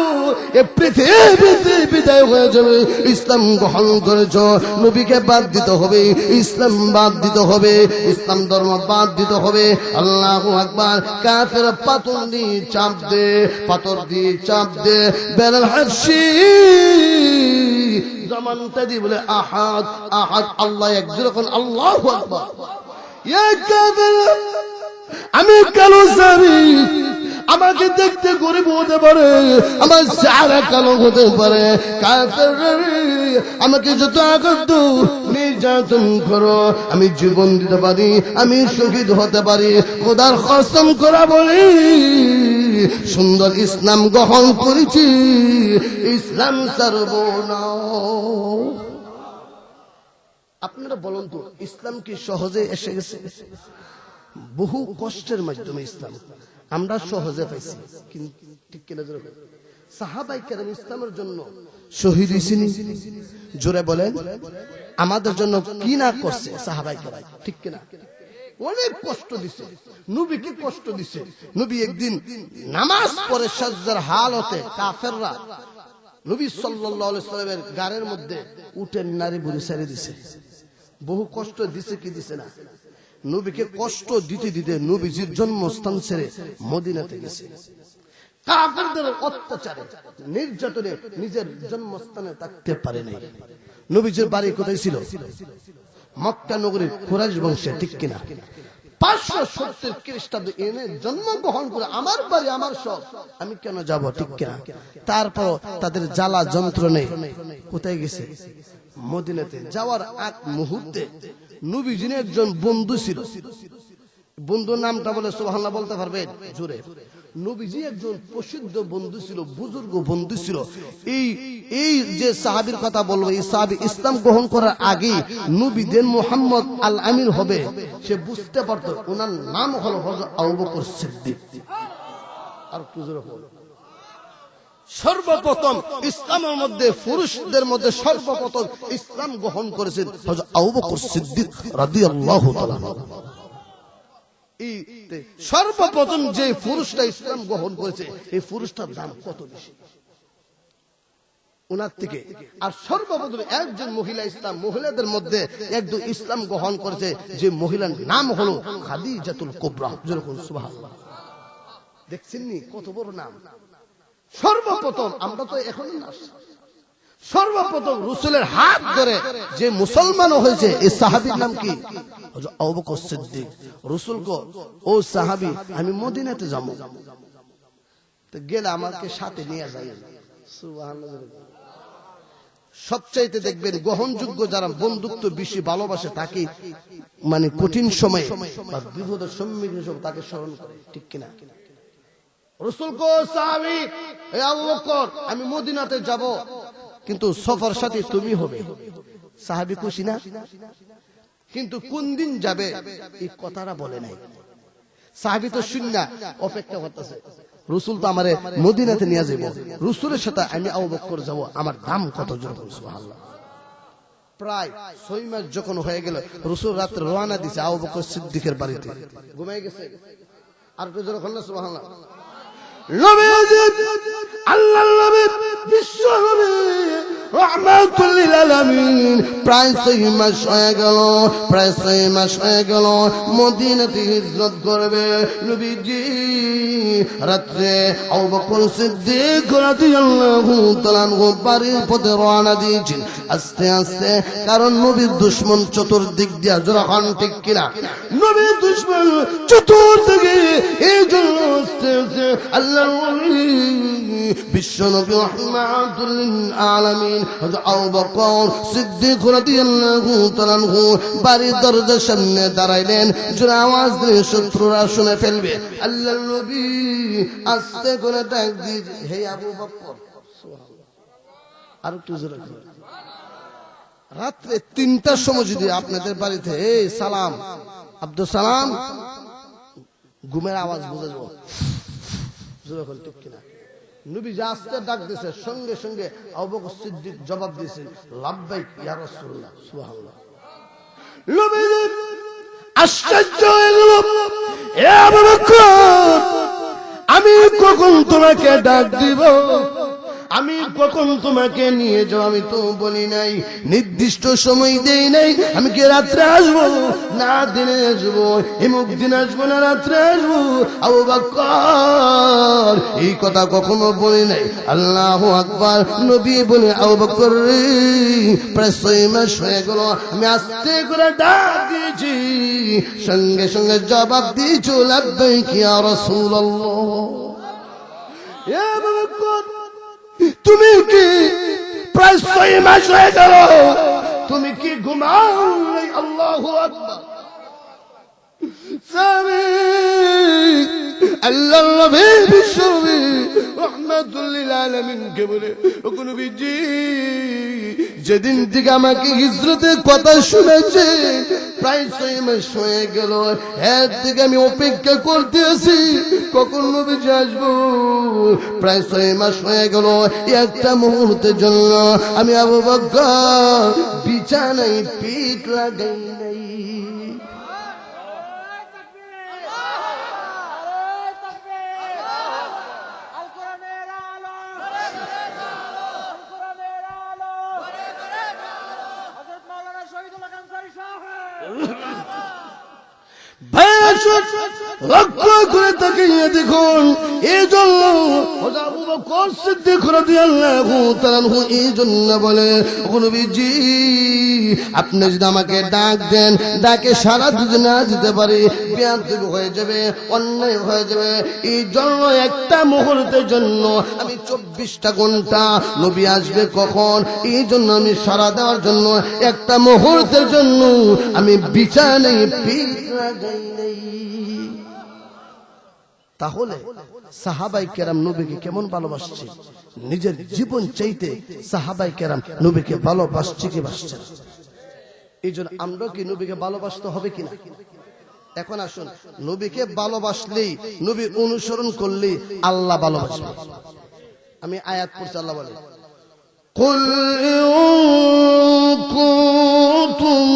এ পৃথিবীতে বিদায় হয়ে যাবে। ইসলাম গ্রহণ করেছ, নবীকে বাদ দিতে হবে, ইসলাম বাদ দিতে হবে, ইসলাম ধর্ম বাদ দিতে হবে। আল্লাহু আকবার। কাফেররা পাথর দিয়ে চাপ দে, পাথর দিয়ে চাপ দে। বেলাল হাবশী জমানটা দিয়ে বলে, আহাদ আহাদ, আল্লাহ এক, যখন আল্লাহু আকবার। ইয়া কাফের, আমি কালো সারি, আমাকে দেখতে গরিব হতে পারে, আমার চেহারা কালো হতে পারে, আমাকে যত আঘাত নির্যাতন করো, আমি জীবন দিতে পারি, আমি শহীদ হতে পারি, খোদার কসম করা বলি সুন্দর ইসলাম গ্রহণ করেছি, ইসলাম ছাড়ব না। আপনারা বলুন তো, ইসলাম কি সহজে এসে গেছে? বহু কষ্টের মাধ্যমে ইসলাম আমরা সহজে পাইছি, ঠিক কিনা? সাহাবায়ে কেরাম ইসলামের জন্য শহীদ হয়েছেন, জোরে বলেন, আমাদের জন্য কি না করছে সাহাবায়ে কেরাম, ঠিক কিনা? অনেক কষ্ট দিছে, নবীকে কষ্ট দিছে। নবী একদিন নামাজ পড়ে সাজদার হালতে কাফেররা নবী সাল্লাল্লাহু আলাইহি সাল্লামের গাড়ির মধ্যে উটের নারী বুড়ি ছেড়ে দিছে। বহু কষ্ট দিছে কি দিছে না? নবীকে কষ্ট দিতে দিতে নবীজির জন্মস্থান ছেড়ে মদিনাতে গেছে। কাফেরদের অত্যাচারে নির্যাতনে নিজের জন্মস্থানে থাকতে পারে নাই। নবীজির বাড়ি কোথায় ছিল? মক্কা নগরীর কুরাইশ বংশে, ঠিক কিনা? 570 খ্রিস্টাব্দে এনে জন্মগ্রহণ করে আমার বাড়ি আমার সব, আমি কেন যাব, ঠিক কিনা? তারপর তাদের জ্বালা যন্ত্রণায় কোথায় গেছে? মদিনাতে। যাওয়ার এক মুহূর্তে নবীজির একজন বন্ধু ছিল, বন্ধুর নামটা বলে সুবহানাল্লাহ বলতে পারবেন জোরে? নবীজি একজন প্রসিদ্ধ বন্ধু ছিল, বুজুর্গ বন্ধু ছিল। এই যে সাহাবীর কথা বলবো, এই সাহাবী ইসলাম গ্রহণ করার আগে নবীদের মুহাম্মদ আল আমিন হবে সে বুঝতে পারতো। ওনার নাম হলো হযরত আবু বকর সিদ্দিক। আর জোরে বলো। সর্বপ্রথম ইসলামের মধ্যে পুরুষদের মধ্যে সর্বপ্রথম ইসলাম গ্রহণ করেছেন হযরত আবু বকর সিদ্দিক রাদিয়াল্লাহু তাআলা। সর্বপ্রথম যে পুরুষটা ইসলাম গ্রহণ করেছে এই পুরুষটার দাম কত বেশি ওনার থেকে। আর সর্বপ্রথম একজন মহিলা ইসলাম মহিলাদের মধ্যে একজন ইসলাম গ্রহণ করেছে, যে মহিলার নাম হলো খাদিজাতুল কুবরা। যেরকম সুবহানাল্লাহ, দেখছেন নি কত বড় নাম? সর্বপ্রথম আমরা তো এখন না, সর্বপ্রথম রাসূলের হাত ধরে যে মুসলমান হয়েছে এই সাহাবীর নাম কি? হযরত আবু বকর সিদ্দিক। রাসূল কো, ও সাহাবী, আমি মদিনাতে যাব, তো গেলে আমাকে সাথে নিয়ে যাই। সুবহানাল্লাহ। সবচাইতে দেখবেন গ্রহণযোগ্য যারা বন্ধুত্ব বেশি ভালোবাসে তাকে মানে কঠিন সময়ে বা বিপদের সম্মুখীন সময় তাকে স্মরণ করে, ঠিক কিনা? রাসূল কো, সাহাবী, এ আবু বকর, আমি মদিনাতে যাব, কিন্তু সফর সাথী তুমি হবে। সাহাবী খুশি না? কিন্তু কোন দিন যাবে এই কথাটা বলে নাই। সাহাবী তো শুননা অপেক্ষা করতেছে, রাসূল তো আমারে মদিনাতে নিয়ে যাব, রাসূলের সাথে আমি আবু বকর যাব, আমার দাম কত? সুবহানাল্লাহ। প্রায় 6 মাস যখন হয়ে গেল, রাসূল রাতে রওনা দিয়েছে আবু বকর সিদ্দিকের বাড়িতে, ঘুমিয়ে গেছে। আর তো জোরে বলুন সুবহানাল্লাহ। নবীজি আল্লাহর নবী বিশ্ব নবী রাহমাতুল লিল আলামিন প্রায় 6 মাস হয়ে গেল, প্রায় 6 মাস হয়ে গেল মদিনাতে হিজরত করবে। নবীজি রাতে আবু বকর সিদ্দিক রাদিয়াল্লাহু তাআলা বাড়ির পথে রওনা দিয়েছেন আস্তে আস্তে, কারণ নবীর দুশমন চতুর্দিক দিয়ে, যখন ঠিক কিনা? নবীর দুশমন চতুর্দিকে, এই জন্য আস্তে আস্তে আল্লাহর ওলি বিশ্ব নবী রাহমাতুল লিল আলামিন হযরত আবু বকর সিদ্দিক রাদিয়াল্লাহু তাআলা বাড়ির দরজার সামনে দাঁড়াইলেন। জোরে আওয়াজ দিয়ে শত্রুরা শুনে ফেলবে। আল্লাহর নবী আস্তে করে ডাক দিয়ে, হে আবু বকর। সুবহানাল্লাহ। আর একটু জোরে বলুন। রাত্রে 3টার সময় যদি আপনাদের বাড়িতে এই সালাম আব্দুল সালাম, ঘুমের আওয়াজ বোঝা যাবে, জোরে বলুন, ঠিক কিনা? নবী আস্তে ডাক দিয়েছে, সঙ্গে সঙ্গে আবু বকর সিদ্দিক জবাব দিয়েছে, লাব্বাইক ইয়া রাসূলুল্লাহ। সুবহানাল্লাহ। নবী আশ্চর্য হয়ে গেল, এ আবু বকর, আমি কখন তোমাকে ডাক দিব? আমি কখন তোমাকে নিয়ে যাও আমি তো বলি নাই, নির্দিষ্ট সময় দেই নাই। আমি কি রাত্রে আসবো না দিনে আসবো, এমুক দিন আসবো না রাত্রে আসবো। আবু বকর এই কথা কখনো বলি নাই। আল্লাহু আকবার। নবী বলে, আবু বকর রে, প্রায় 6 মাস হয়ে গেল আমি আস্তে করে ডাক দিয়েছি, সঙ্গে সঙ্গে জবাব দিয়েছো লাব্বাইক ইয়া রাসূলুল্লাহ। এ আবু বকর, তুমি কি প্রায় 6 মাস হয়ে গেল তুমি কি ঘুমাও? আল্লাহু আকবার। আল্লাহর নবী বিশ্বনবী রাহমাতুল লিল আলামিন কে বলে, ও নবীজি, যেদিন থেকে আমাকে হিজরতের কথা শুনেছে প্রায় 6 মাস হয়ে গেল, এর থেকে আমি অপেক্ষা করতে আছি কখন নবীজি আসবো। প্রায় 6 মাস হয়ে গেল, একটা মুহূর্তের জন্য আমি আবু বকর বিছানায় পিঠ লাগাই নাই। লক্ষ্য করে তাকিয়ে দেখুন, এই জন্য আবু বকর সিদ্দিক রাদিয়াল্লাহু তাআলা এই জন্য বলে, নবীজি আপনি যদি আমাকে ডাক দেন, ডাকে সাড়া দিতে না দিতে পারি, বেয়াদবি হয়ে যাবে, অন্যায় হয়ে যাবে। এই জন্য একটা মুহূর্তের জন্য আমি 24টা ঘন্টা, নবী আসবে কখন, এই জন্য আমি সাড়া দেওয়ার জন্য একটা মুহূর্তের জন্য আমি বিছানায় পিঠ লাগাই নাই। তাহলে সাহাবাই কেরাম নবীকে কেমন ভালোবাসছে, নিজের জীবন চাইতে সাহাবাই কেরাম নবীকে ভালোবাসছে কি বাসছে না? এই জন্য আমরা কি নবীকে ভালোবাসতে হবে কিনা? এখন আসুন, নবীকে ভালোবাসলেই, নবীর অনুসরণ করলেই আল্লাহ ভালোবাসবে। আমি আয়াত পড়ছি, আল্লাহ বলে, কুল ইন কুনতুম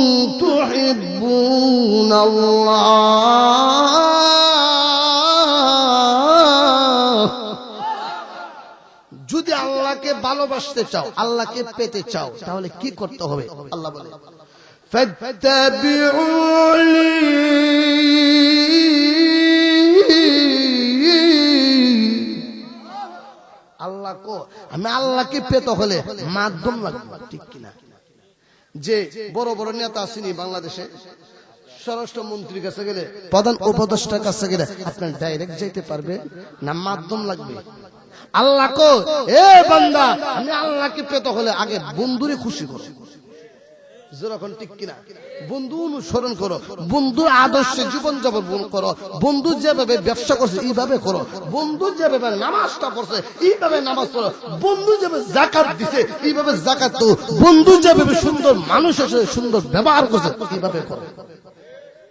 তুহিব্বুনাল্লাহ, যদি আল্লাহকে ভালোবাসতে চাও, আল্লাহকে পেতে চাও, তাহলে কি করতে হবে? আল্লাহ বলে, ফাত্তাবিউনি, আল্লাহ কো, আমি আল্লাহকে পেতে হলে মাধ্যম লাগবে, ঠিক কিনা? যে বড় বড় নেতা আসেনি বাংলাদেশে, স্বরাষ্ট্রমন্ত্রীর কাছে গেলে, প্রধান উপদেষ্টার কাছে গেলে আপনার ডাইরেক্ট যেতে পারবে না? মাধ্যম লাগবে। আল্লাহ কো, এ বান্দা, আমি আল্লাহকে পেতে হলে আগে বন্ধুরে খুশি করো, যেরকম, ঠিক কিনা? বন্ধু অনুসরণ করো, বন্ধুর আদর্শে জীবন যাপন করো, বন্ধু যেভাবে ব্যবসা করছে এইভাবে করো, বন্ধু যেভাবে নামাজটা পড়ছে এইভাবে নামাজ পড়ো, বন্ধু যেভাবে যাকাত দিছে এইভাবে যাকাত দাও, বন্ধু যেভাবে সুন্দর মানুষের সাথে সুন্দর ব্যবহার করছে এইভাবে করো,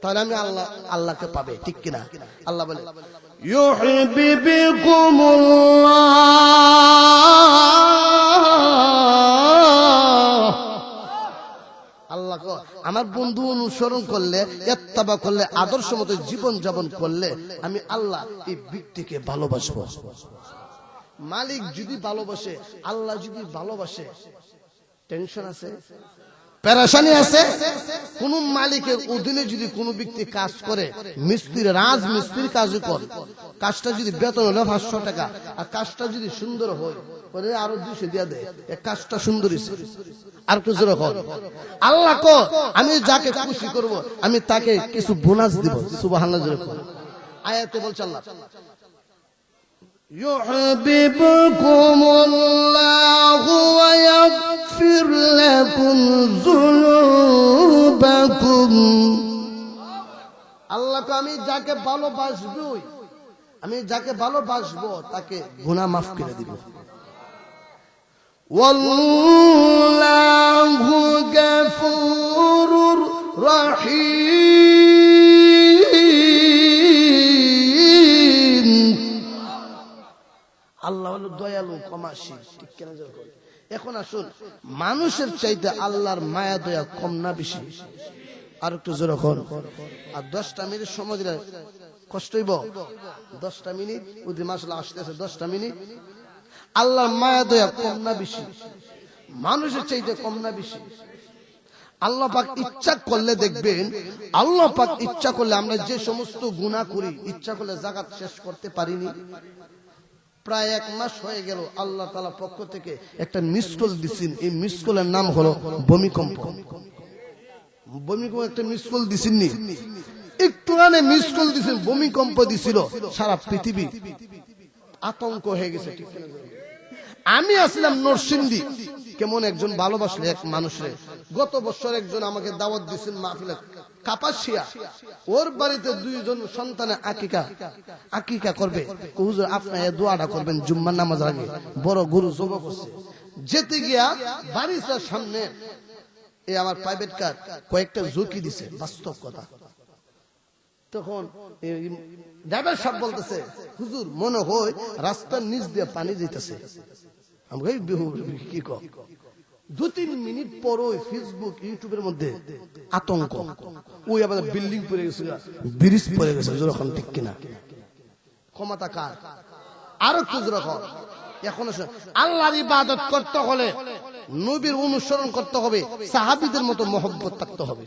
তাহলে আমি আল্লাহকে পাবে, ঠিক কিনা? আল্লাহ বলে, ইউহিব্বুকুমুল্লাহ, আল্লাহ কো, আমার বন্ধু অনুসরণ করলে, ইত্তেবা করলে, আদর্শ মতো জীবন যাপন করলে আমি আল্লাহ এই ব্যক্তিকে ভালোবাসবো। মালিক যদি ভালোবাসে, আল্লাহ যদি ভালোবাসে, টেনশন আছে, পেরেশানি আছে? কোন মালিকের অধীনে যদি কোন ব্যক্তি কাজ করে, মিস্ত্রি, রাজমিস্ত্রির কাজ করে, কাজটা যদি বেতন হলো 500 টাকা, আর কাজটা যদি সুন্দর হয় আরো 200 দিয়া দেয়, কাজটা সুন্দর হয়েছে, আর কিছু রকম। আল্লাহ কো, আমি যাকে খুশি করব আমি তাকে কিছু বোনাস দিব। সুবহানাল্লাহ। আয়াতে বলছে আল্লাহ, ইউহিব্বুকুমুল্লাহু ওয়া ইয়াগফির লাকুম যুনুবাকুম, আল্লাহ কো, আমি যাকে ভালোবাসবো, আমি যাকে ভালোবাসবো তাকে গুনাহ মাফ করে দিব। ওয়াল্লাহু গফুরুর রহিম, আল্লাহ হলো দয়ালু ক্ষমাশীল, ঠিক কেন? এখন আসুন, মানুষের চাইতে আল্লাহর মায়া দয়া কম না বেশি? আর একটু জোরে কর। আর 10টা মিনিট সময় দিলে কষ্ট হইব। 10টা মিনিট ওদি মাসলা আসতেছে, 10টা মিনিট আল্লাহর মায়া দয়া কম না বেশি? মানুষের চাইতে কম না বেশি? আল্লাহ পাক ইচ্ছা করলে দেখবেন, আল্লাহ পাক ইচ্ছা করলে আমরা যে সমস্ত গুনাহ করি ইচ্ছা করলে জাকাত শেষ করতে পারিনি। প্রায় 1 মাস হয়ে গেল আল্লাহ তাআলা পক্ষ থেকে একটা মিস কল দিছেন। এই মিস কলের নাম হলো ভূমিকম্প। ভূমিকম্প একটা মিস কল দিছেননি? একটু আগে মিস কল দিছেন, ভূমিকম্প দিছিল, সারা পৃথিবী আতঙ্ক হয়ে গেছে। ঠিক না? আমি আসলাম নরসিংদী, কেমন একজন ভালোবাসলে এক মানুষরে, গত বছর একজন আমাকে দাওয়াত দিয়েছেন মাহফিলে, কাপাসিয়া, ওর বাড়িতে 2 জন সন্তানের আকিকা করবে। হুজুর আপনি এই দোয়াটা করবেন জুম্মার নামাজ আগে, বড় গরু জবা করছে। যেতে গিয়া বাড়িটার সামনে এই আমার প্রাইভেট কার কয়েকটা ঝুঁকি দিছে, বাস্তব কথা। তখন ড্রাইভার সাহেব বলতেছে, হুজুর মনে হয় রাস্তার নিচ দিয়ে পানি দিতেছে। আমি কি কও? 2-3 মিনিট পর ওই ফেসবুক ইউটিউবের মধ্যে আতঙ্ক, ওই আবার বিল্ডিং পড়ে গেছে, ব্রিজ পড়ে গেছে। যখন ঠিক কিনা? ক্ষমতা কার? আর একটু যখন এখন আল্লাহর ইবাদত করতে হলে নবীর অনুসরণ করতে হবে, সাহাবীদের মতো মহব্বত থাকতে হবে।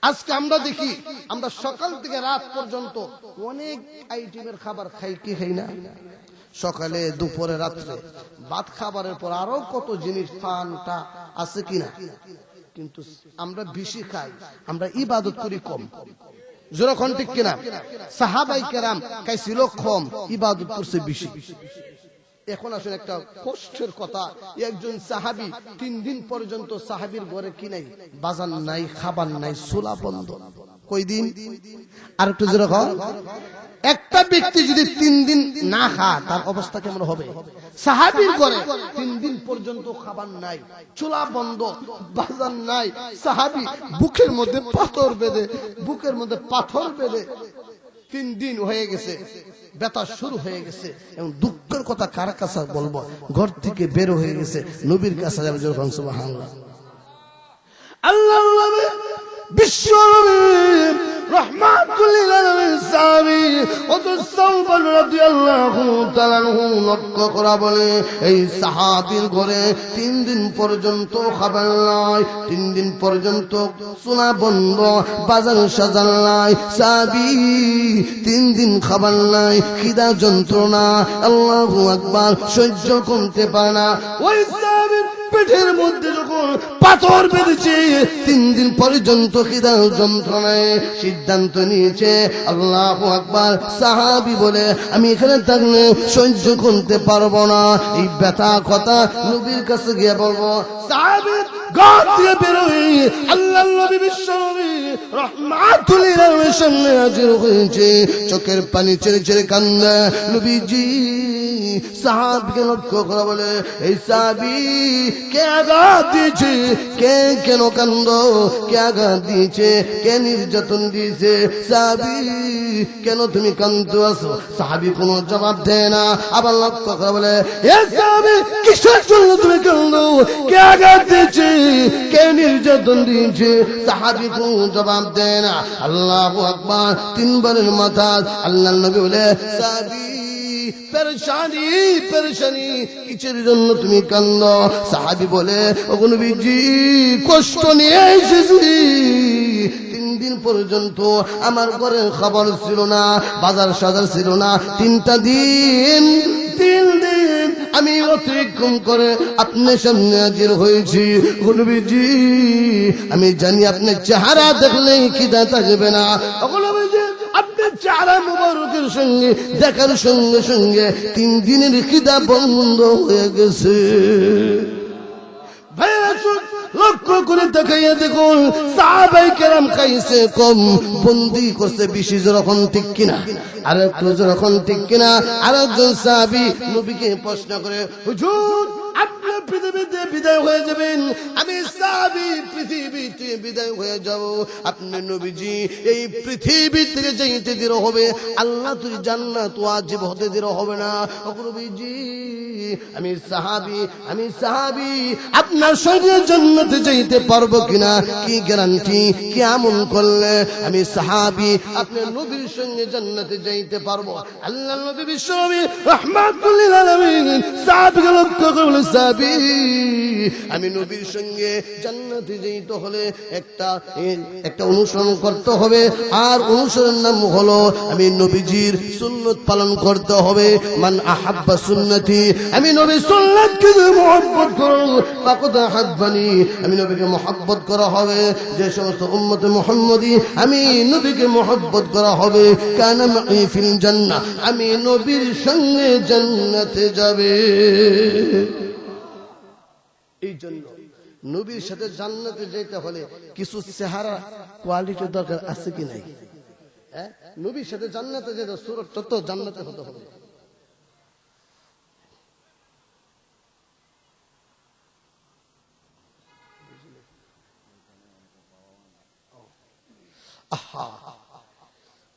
আজকে আমরা দেখি, আমরা সকাল থেকে রাত পর্যন্ত অনেক আইটেমের খাবার খাই, কি খাই না? সকালে, দুপুরে, রাত্রে, ভাত খাবারের পর আরো কত জিনিস পানটা আছে কিনা? কিন্তু আমরা বেশি খাই, আমরা ইবাদত করি কম। যখন ঠিক কিনা? সাহাবাই কেরাম খাইছিল কম, ইবাদত করছে বেশি। এখন আসলে একটা কষ্টের কথা, একজন সাহাবী 3 দিন পর্যন্ত সাহাবীর ঘরে কি নাই? বাজার নাই, খাবার নাই, চুলা বন্ধ। কই দিন? আর একটু জোরে কও। একটা ব্যক্তি যদি 3 দিন না খায় তার অবস্থা কেমন হবে? সাহাবীর ঘরে 3 দিন পর্যন্ত খাবার নাই, চুলা বন্ধ, বাজার নাই। সাহাবী বুকের মধ্যে পাথর বেঁধে 3 দিন হয়ে গেছে, ব্যথা শুরু হয়ে গেছে। এবং দুঃখের কথা কার কাছে বলবো? ঘর থেকে বের হয়ে গেছে, নবীর কাছে যাবে। যখন সুবহানাল্লাহ, আল্লাহ বিশ্ব রহমাতুল লিল আলামিন সাহাবী ওয়াস সাওবান রাদিয়াল্লাহু তাআলা লক্ষ্য করা বলে, এই সাহাবীর ঘরে 3 দিন পর্যন্ত খাবার নাই, 3 দিন পর্যন্ত সোনা বন্ধ, বাজার সাজার নাই। সাহাবী 3 দিন খাবার নাই, খিদা যন্ত্রণা, আল্লাহু আকবার, সহ্য করতে পারে না। ওই সাহাবীর পেটের মধ্যে যখন পাথর বেঁধেছে, 3 দিন পর্যন্ত খিদা যন্ত্রণায় সিদ্ধান্ত নিয়েছে, আল্লাহু আকবার। সাহাবী বলে, আমি এখানে থাকলে সহ্য করতে পারবো না, এই ব্যথা কথা নবীর কাছে গিয়ে বলবো। সাহাবী ঘর থেকে বের হয়ে আল্লাহর নবী বিশ্ব নবী রহমাতুল লিল আলামিনের সামনে হাজির হয়েছে, চোখের পানি ছেড়ে ছেড়ে কান্দে। নবীজি সাহাবীকে লক্ষ্য করে বলে, এই সাহাবী কে আঘাত দিয়েছে? কে কেন কান্দ? কে আঘাত দিয়েছে? কে নির্যাতন দিয়েছে? সাহাবী কেন তুমি কান্দতে আছো? সাহাবী কোনো জবাব দেয় না। আবার লক্ষ্য করে বলে, এ সাহাবী কিসের জন্য তুমি কান্দো? কে আঘাত দিয়েছে? কে নির্যাতন দিয়েছে? সাহাবী কোনো জবাব দেয় না। আল্লাহু আকবার, 3 বারের মাথা আল্লাহর নবী বলে, সাহাবী পেরেশানি কিসের জন্য তুমি কান্দো? সাহাবী বলে, ওগো নবীজি কষ্ট নিয়ে এসেছি, 3 দিন পর্যন্ত আমার ঘরে খাবার ছিল না, বাজার সাজার ছিল না। 3টা দিন আমি অতিক্রম করে আপনার সামনে হাজির হয়েছি। নবীজি আমি জানি আপনার চেহারা দেখলেই খিদা থাকবে না। আপনার চেহারা মুবারকের সঙ্গে দেখার সঙ্গে সঙ্গে 3 দিনের খিদা বন্ধ হয়ে গেছে। ভাইরা লক্ষ্য করে দেখাইয়া দেখুন, সাহাবায়ে কেরাম খাইছে কম, বন্দি করছে বেশি। যখন ঠিক কিনা? আর একটু যখন ঠিক কিনা? আরেকজন সাহাবী নবীকে প্রশ্ন করে, হুজুর আপনি পৃথিবীতে বিদায় হয়ে যাবেন, আমি সাহাবী পৃথিবীতে বিদায় হয়ে যাব, আপনি নবীজি এই পৃথিবী থেকে যাইতে দেরি হবে, আল্লাহ তুই জান্নাত ওয়াজিব হতে দেরি হবে না। ও নবীজি আমি সাহাবী আপনার সঙ্গে জান্নাতে যাইতে পারবো কিনা, কি গ্যারান্টি, কি আমল করলে আমি সাহাবী আপনার নবীর সঙ্গে জান্নাতে যাইতে পারবো? আল্লাহ নবী বিশ্বনবী রাহমাতুল লিল আলামিন সাহাবীকে লক্ষ্য করে বলে, সাহাবী আমি নবীর সঙ্গে জান্নাতে যাইতে হলে একটা অনুসরণ করতে হবে, আর অনুসরণের নাম হলো আমি নবীজির সুন্নাত পালন করতে হবে। মান আহাব্বা সুন্নতি, আমি নবীর সুন্নাতকে মহব্বত করো, ফাকাদ আহাব্বানি, আমি নবীকে মহব্বত করা হবে। যে সমস্ত উম্মতে মুহাম্মদী আমি নবীকে মহব্বত করা হবে, কানা মাই ফিল জান্নাহ, আমি নবীর সঙ্গে জান্নাতে যাবে। এই জন্য নবীর সাথে জান্নাতে যেতে হলে কিছু চেহারা কোয়ালিটির দরকার আছে কি নাই? নবীর সাথে জান্নাতে যেতে সুরতটা তো জান্নাতে হতে হবে।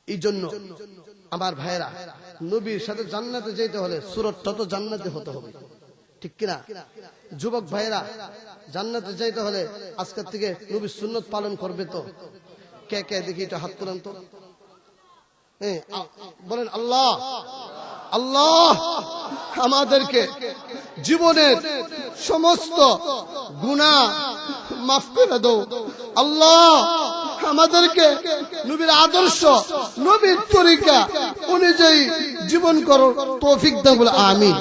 এই জন্য আমার ভাইরা, নবীর সাথে জান্নাতে যেতে হলে সুরতটা তো জান্নাতে হতে হবে, ঠিক কিনা? যুবক ভাইরা, জান্নাতে যাইতে হলে আজকের থেকে নবীর সুন্নাত পালন করবে তো? কে কে দেখি এটা হাত তুলেন তো, বলেন আল্লাহ আল্লাহ আমাদেরকে জীবনের সমস্ত গুনাহ মাফ করে দাও। আল্লাহ আমাদেরকে নবীর আদর্শ, নবীর তরিকা অনুযায়ী জীবন করো তৌফিক দাও, বলে আমিন।